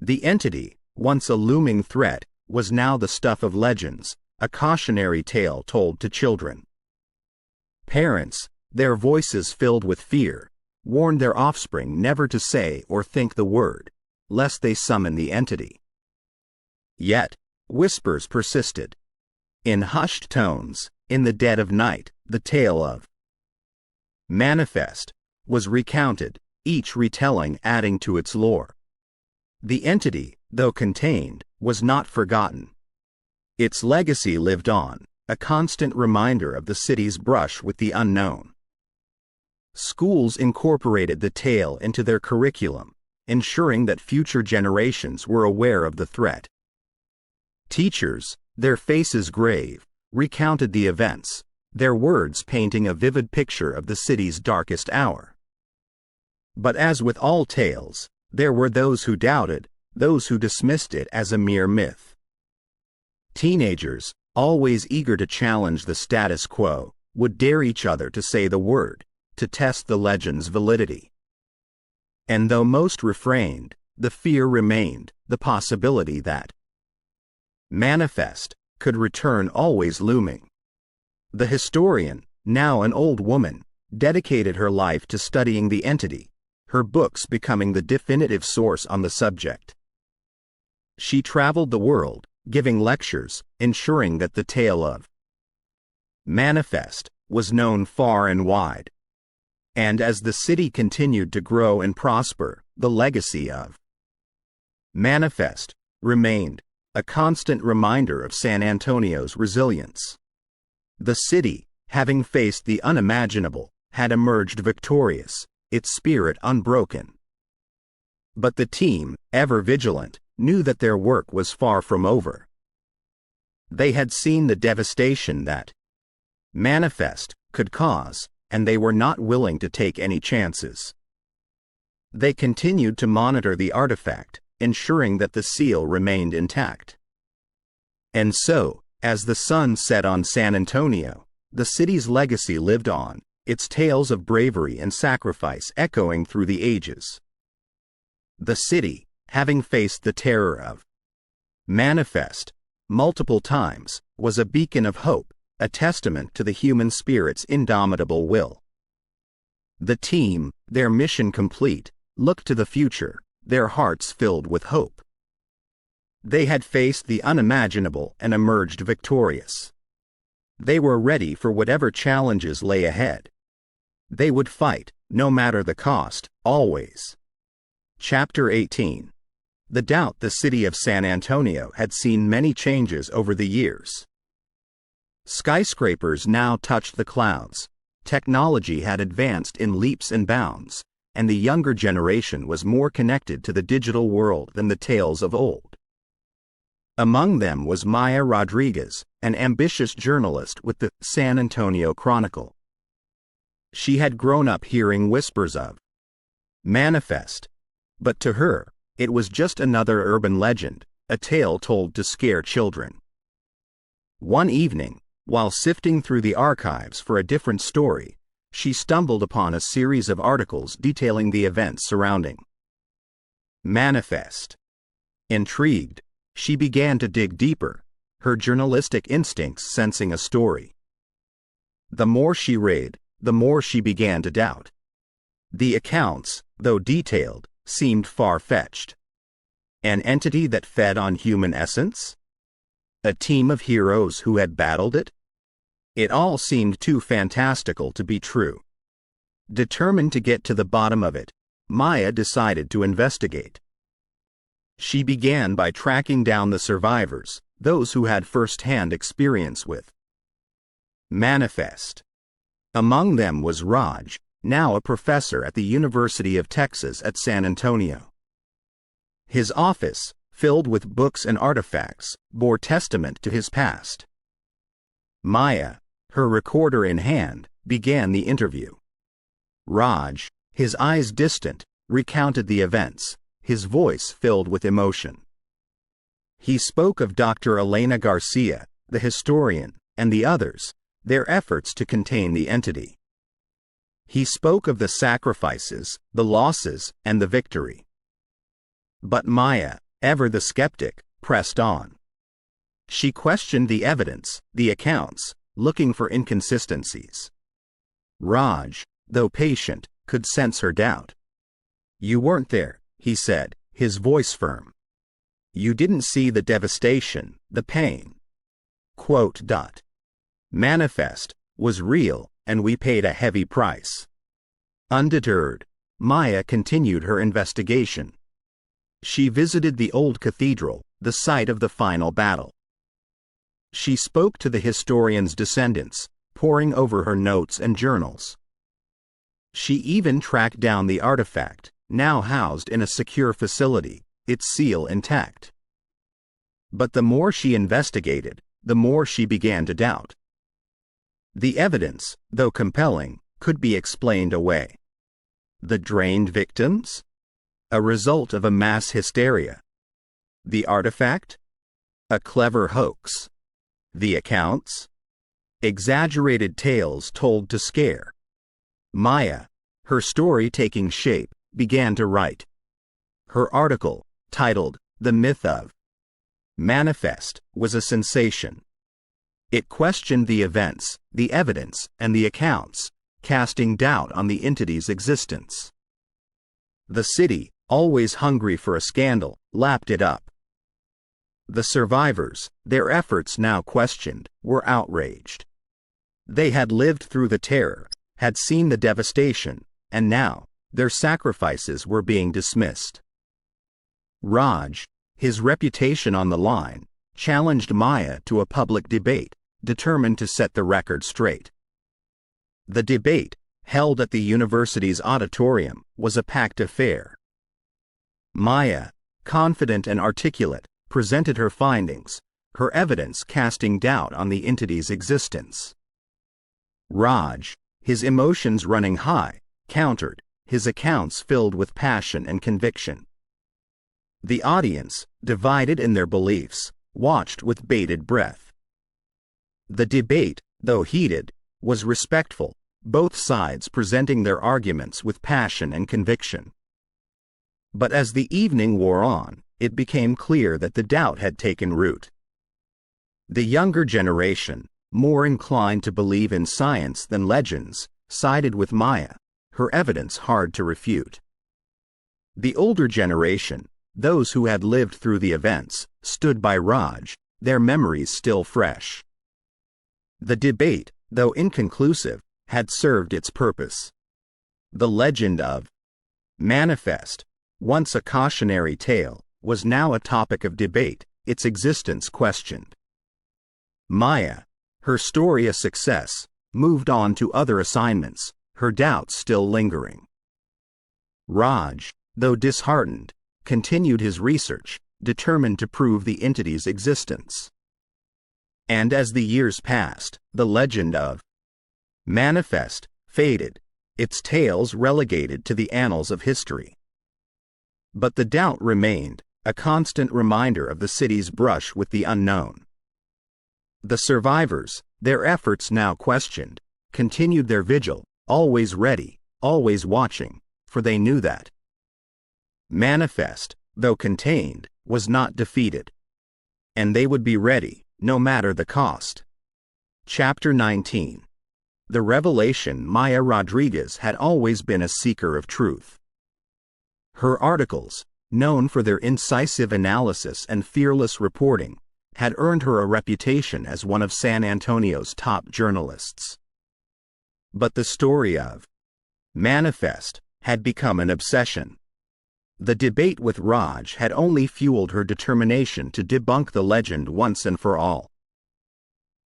The entity, once a looming threat, was now the stuff of legends, a cautionary tale told to children. Parents, their voices filled with fear, warned their offspring never to say or think the word, lest they summon the entity. Yet, whispers persisted. In hushed tones, in the dead of night, the tale of Manifest was recounted, each retelling adding to its lore. The entity, though contained, was not forgotten. Its legacy lived on, a constant reminder of the city's brush with the unknown. Schools incorporated the tale into their curriculum, ensuring that future generations were aware of the threat. Teachers, their faces grave, recounted the events, their words painting a vivid picture of the city's darkest hour. But as with all tales, there were those who doubted, those who dismissed it as a mere myth. Teenagers, always eager to challenge the status quo, would dare each other to say the word, to test the legend's validity. And though most refrained, the fear remained, the possibility that Manifest could return always looming. The historian, now an old woman, dedicated her life to studying the entity, her books becoming the definitive source on the subject. She traveled the world, giving lectures, ensuring that the tale of Manifest was known far and wide. And as the city continued to grow and prosper, the legacy of Manifest remained, a constant reminder of San Antonio's resilience. The city, having faced the unimaginable, had emerged victorious, its spirit unbroken. But the team, ever vigilant, knew that their work was far from over. They had seen the devastation that Manifest could cause, and they were not willing to take any chances. They continued to monitor the artifact, ensuring that the seal remained intact. And so, as the sun set on San Antonio, the city's legacy lived on, its tales of bravery and sacrifice echoing through the ages. The city, having faced the terror of Manifest multiple times, was a beacon of hope, a testament to the human spirit's indomitable will. The team, their mission complete, looked to the future, their hearts filled with hope. They had faced the unimaginable and emerged victorious. They were ready for whatever challenges lay ahead. They would fight, no matter the cost, always. Chapter 18. The doubt. The city of San Antonio had seen many changes over the years. Skyscrapers now touched the clouds, technology had advanced in leaps and bounds, and the younger generation was more connected to the digital world than the tales of old. Among them was Maya Rodriguez, an ambitious journalist with the San Antonio Chronicle. She had grown up hearing whispers of Manifest, but to her, it was just another urban legend, a tale told to scare children. One evening, while sifting through the archives for a different story, she stumbled upon a series of articles detailing the events surrounding Manifest. Intrigued, she began to dig deeper, her journalistic instincts sensing a story. The more she read, the more she began to doubt. The accounts, though detailed, seemed far-fetched. An entity that fed on human essence? A team of heroes who had battled it? It all seemed too fantastical to be true. Determined to get to the bottom of it, Maya decided to investigate. She began by tracking down the survivors, those who had first-hand experience with Manifest. Among them was Raj, now a professor at the University of Texas at San Antonio. His office, filled with books and artifacts, bore testament to his past. Maya, her recorder in hand, began the interview. Raj, his eyes distant, recounted the events, his voice filled with emotion. He spoke of Dr. Elena Garcia, the historian, and the others, their efforts to contain the entity. He spoke of the sacrifices, the losses, and the victory. But Maya, ever the skeptic, pressed on. She questioned the evidence, the accounts, looking for inconsistencies. Raj, though patient, could sense her doubt. "You weren't there," he said, his voice firm. "You didn't see the devastation, the pain." Quote. Manifest was real, and we paid a heavy price. Undeterred, Maya continued her investigation. She visited the old cathedral, the site of the final battle. She spoke to the historian's descendants, poring over her notes and journals. She even tracked down the artifact, now housed in a secure facility, its seal intact. But the more she investigated, the more she began to doubt. The evidence, though compelling, could be explained away. The drained victims? A result of a mass hysteria. The artifact? A clever hoax. The accounts? Exaggerated tales told to scare. Maya, her story taking shape, began to write. Her article, titled "The Myth of Manifest," was a sensation. It questioned the events, the evidence, and the accounts, casting doubt on the entity's existence. The city, always hungry for a scandal, lapped it up. The survivors, their efforts now questioned, were outraged. They had lived through the terror, had seen the devastation, and now, their sacrifices were being dismissed. Raj, his reputation on the line, challenged Maya to a public debate, determined to set the record straight. The debate, held at the university's auditorium, was a packed affair. Maya, confident and articulate, presented her findings, her evidence casting doubt on the entity's existence. Raj, his emotions running high, countered, his accounts filled with passion and conviction. The audience, divided in their beliefs, watched with bated breath. The debate, though heated, was respectful, both sides presenting their arguments with passion and conviction. But as the evening wore on, it became clear that the doubt had taken root. The younger generation, more inclined to believe in science than legends, sided with Maya, her evidence hard to refute. The older generation, those who had lived through the events, stood by Raj, their memories still fresh. The debate, though inconclusive, had served its purpose. The legend of Manifest, once a cautionary tale, was now a topic of debate, its existence questioned. Maya, her story a success, moved on to other assignments, her doubts still lingering. Raj, though disheartened, continued his research, determined to prove the entity's existence. And as the years passed, the legend of Manifest faded, its tales relegated to the annals of history. But the doubt remained, a constant reminder of the city's brush with the unknown. The survivors, their efforts now questioned, continued their vigil, always ready, always watching, for they knew that Manifest, though contained, was not defeated. And they would be ready, no matter the cost. Chapter 19. The revelation. Maya Rodriguez had always been a seeker of truth. Her articles, known for their incisive analysis and fearless reporting, had earned her a reputation as one of San Antonio's top journalists. But the story of Manifest had become an obsession. The debate with Raj had only fueled her determination to debunk the legend once and for all.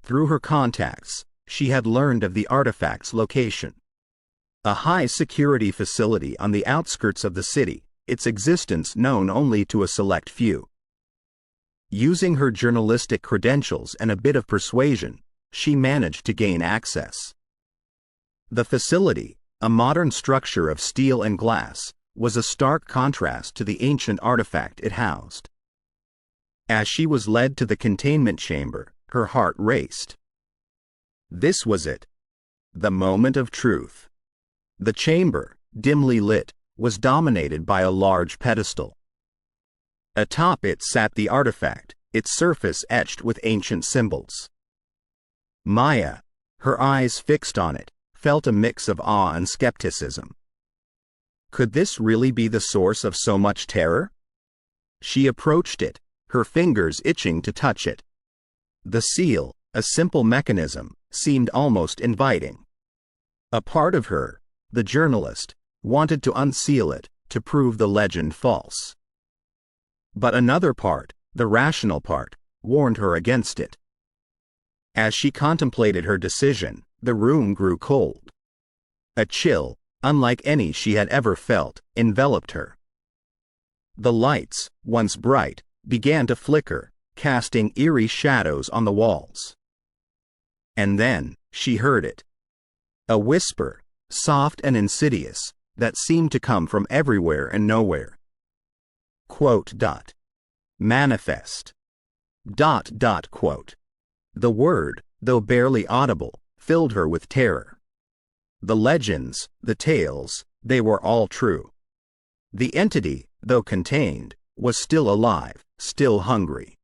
Through her contacts, she had learned of the artifact's location. A high-security facility on the outskirts of the city, its existence known only to a select few. Using her journalistic credentials and a bit of persuasion, she managed to gain access. The facility, a modern structure of steel and glass, was a stark contrast to the ancient artifact it housed. As she was led to the containment chamber, Her heart raced. This was it. The moment of truth. The chamber, dimly lit, was dominated by a large pedestal. Atop it sat the artifact, its surface etched with ancient symbols. Maya, her eyes fixed on it, felt a mix of awe and skepticism. Could this really be the source of so much terror? She approached it, her fingers itching to touch it. The seal, a simple mechanism, seemed almost inviting. A part of her, the journalist, wanted to unseal it, to prove the legend false. But another part, the rational part, warned her against it. As she contemplated her decision, the room grew cold. A chill, unlike any she had ever felt, enveloped her. The lights, once bright, began to flicker, casting eerie shadows on the walls. And then, she heard it. A whisper, soft and insidious, that seemed to come from everywhere and nowhere. Manifest. The word, though barely audible, filled her with terror. The legends, the tales, they were all true. The entity, though contained, was still alive, still hungry.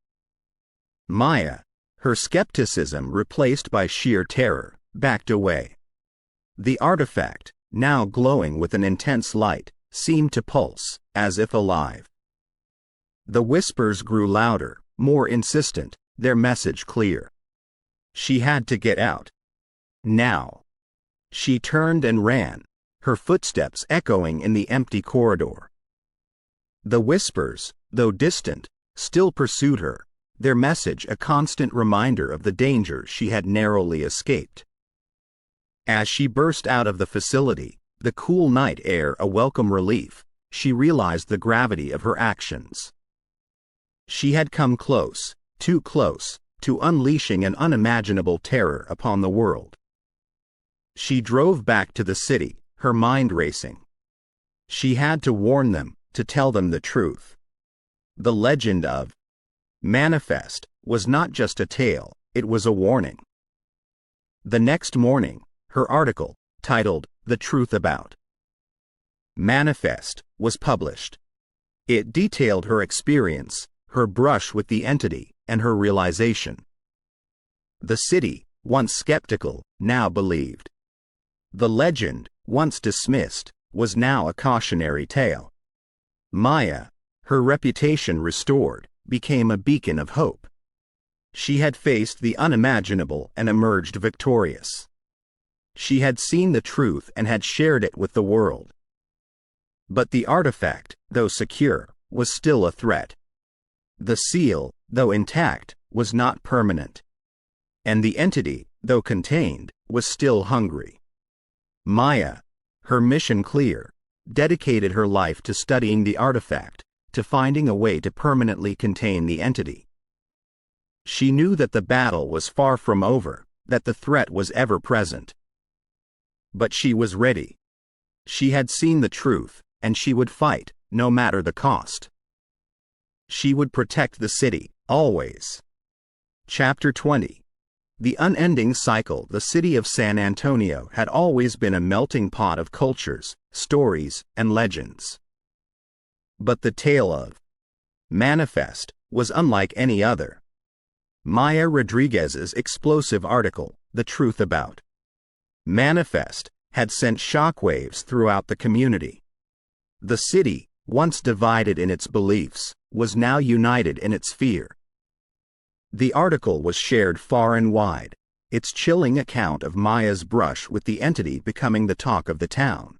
Maya, her skepticism replaced by sheer terror, backed away. The artifact, now glowing with an intense light, seemed to pulse, as if alive. The whispers grew louder, more insistent, their message clear. She had to get out. Now. She turned and ran, her footsteps echoing in the empty corridor. The whispers, though distant, still pursued her, their message a constant reminder of the danger she had narrowly escaped. As she burst out of the facility, the cool night air a welcome relief, she realized the gravity of her actions. She had come close, too close, to unleashing an unimaginable terror upon the world. She drove back to the city, her mind racing. She had to warn them, to tell them the truth. The legend of Manifest was not just a tale, it was a warning. The next morning, her article, titled The Truth About Manifest, was published. It detailed her experience, her brush with the entity, and her realization. The city, once skeptical, now believed. The legend, once dismissed, was now a cautionary tale. Maya, her reputation restored, became a beacon of hope. She had faced the unimaginable and emerged victorious. She had seen the truth and had shared it with the world. But the artifact, though secure, was still a threat. The seal, though intact, was not permanent. And the entity, though contained, was still hungry. Maya, her mission clear, dedicated her life to studying the artifact, to finding a way to permanently contain the entity. She knew that the battle was far from over, that the threat was ever present. But she was ready. She had seen the truth, and she would fight, no matter the cost. She would protect the city, always. Chapter 20. The unending cycle. The city of San Antonio had always been a melting pot of cultures, stories, and legends. But the tale of Manifest was unlike any other. Maya Rodriguez's explosive article, The Truth About Manifest, had sent shockwaves throughout the community. The city, once divided in its beliefs, was now united in its fear. The article was shared far and wide, its chilling account of Maya's brush with the entity becoming the talk of the town.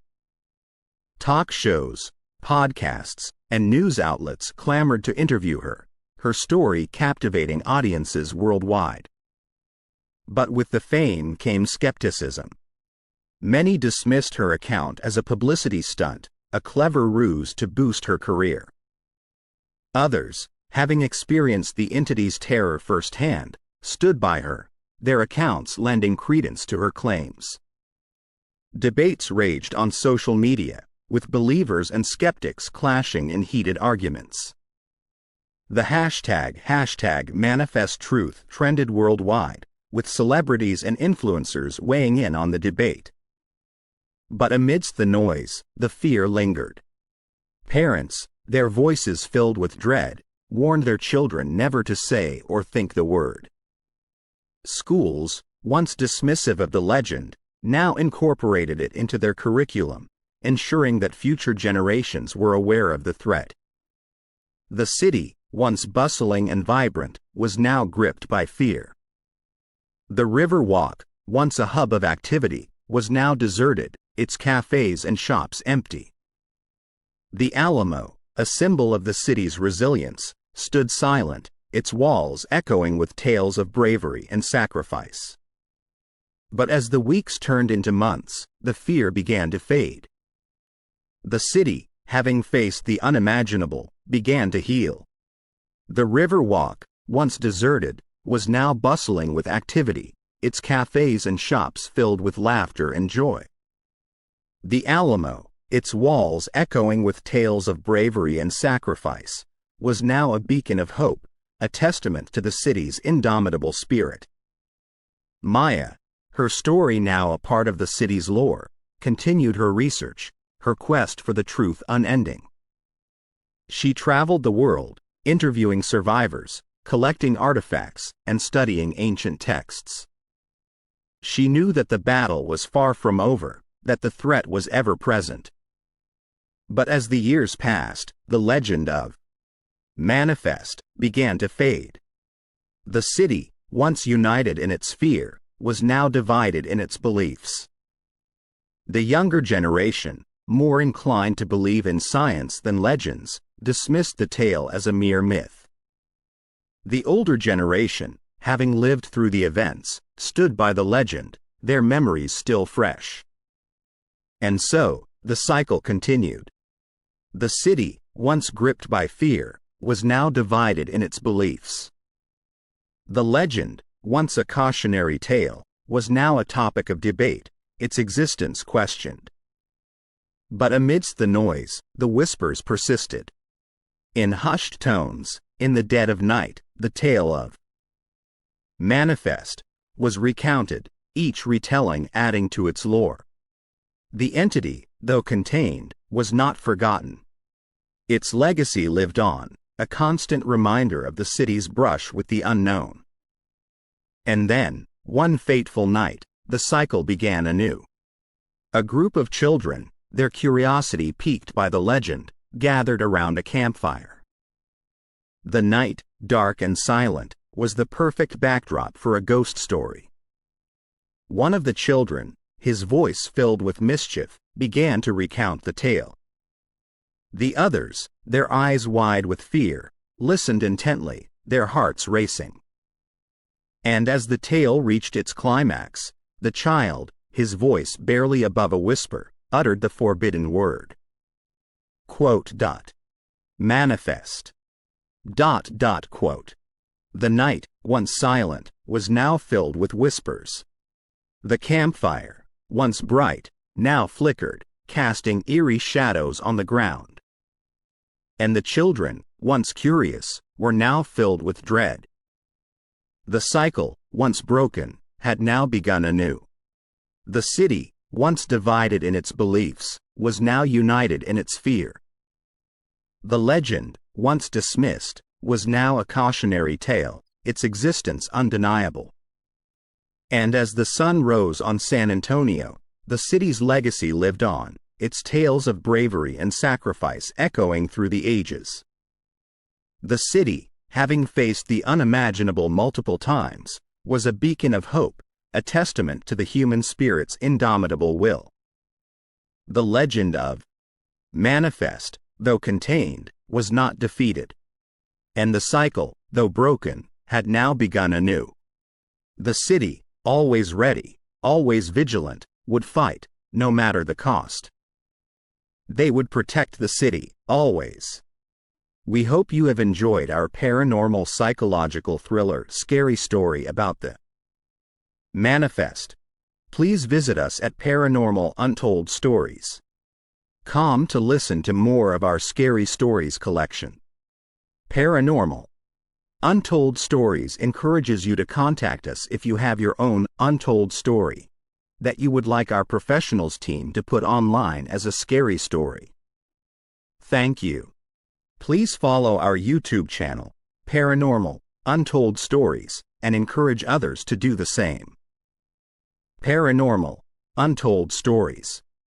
Talk shows, podcasts, and news outlets clamored to interview her, her story captivating audiences worldwide. But with the fame came skepticism. Many dismissed her account as a publicity stunt, a clever ruse to boost her career. Others, having experienced the entity's terror firsthand, stood by her, their accounts lending credence to her claims. Debates raged on social media, with believers and skeptics clashing in heated arguments. The hashtag Manifest Truth trended worldwide, with celebrities and influencers weighing in on the debate. But amidst the noise, the fear lingered. Parents, their voices filled with dread, warned their children never to say or think the word. Schools, once dismissive of the legend, now incorporated it into their curriculum, ensuring that future generations were aware of the threat. The city, once bustling and vibrant, was now gripped by fear. The River Walk, once a hub of activity, was now deserted, its cafes and shops empty. The Alamo, a symbol of the city's resilience, stood silent, its walls echoing with tales of bravery and sacrifice. But as the weeks turned into months, the fear began to fade. The city, having faced the unimaginable, began to heal. The River Walk, once deserted, was now bustling with activity, its cafes and shops filled with laughter and joy. The Alamo, its walls echoing with tales of bravery and sacrifice, was now a beacon of hope, a testament to the city's indomitable spirit. Maya, her story now a part of the city's lore, continued her research, her quest for the truth unending. She traveled the world, interviewing survivors, collecting artifacts, and studying ancient texts. She knew that the battle was far from over, that the threat was ever present. But as the years passed, the legend of Manifest began to fade. The city, once united in its fear, was now divided in its beliefs. The younger generation, more inclined to believe in science than legends, dismissed the tale as a mere myth. The older generation, having lived through the events, stood by the legend, their memories still fresh. And so, the cycle continued. The city, once gripped by fear, was now divided in its beliefs. The legend, once a cautionary tale, was now a topic of debate, its existence questioned. But amidst the noise, the whispers persisted. In hushed tones, in the dead of night, the tale of Manifest was recounted, each retelling adding to its lore. The entity, though contained, was not forgotten. Its legacy lived on, a constant reminder of the city's brush with the unknown. And then, one fateful night, the cycle began anew. A group of children, their curiosity piqued by the legend, gathered around a campfire. The night, dark and silent, was the perfect backdrop for a ghost story. One of the children, his voice filled with mischief, began to recount the tale. The others, their eyes wide with fear, listened intently, their hearts racing. And as the tale reached its climax, the child, his voice barely above a whisper, uttered the forbidden word. Manifest. The night, once silent, was now filled with whispers. The campfire, once bright, now flickered, casting eerie shadows on the ground. And the children, once curious, were now filled with dread. The cycle, once broken, had now begun anew. The city, once divided in its beliefs, was now united in its fear. The legend, once dismissed, was now a cautionary tale, its existence undeniable. And as the sun rose on San Antonio, the city's legacy lived on, its tales of bravery and sacrifice echoing through the ages. The city, having faced the unimaginable multiple times, was a beacon of hope, a testament to the human spirit's indomitable will. The legend of Manifest, though contained, was not defeated. And the cycle, though broken, had now begun anew. The city, always ready, always vigilant, would fight, no matter the cost. They would protect the city, always. We hope you have enjoyed our paranormal psychological thriller scary story about the Manifest. Please visit us at Paranormal Untold Stories. Com to listen to more of our scary stories collection. Paranormal. Untold Stories encourages you to contact us if you have your own untold story that you would like our professionals team to put online as a scary story. Thank you. Please follow our YouTube channel, Paranormal, Untold Stories, and encourage others to do the same. Paranormal, Untold Stories.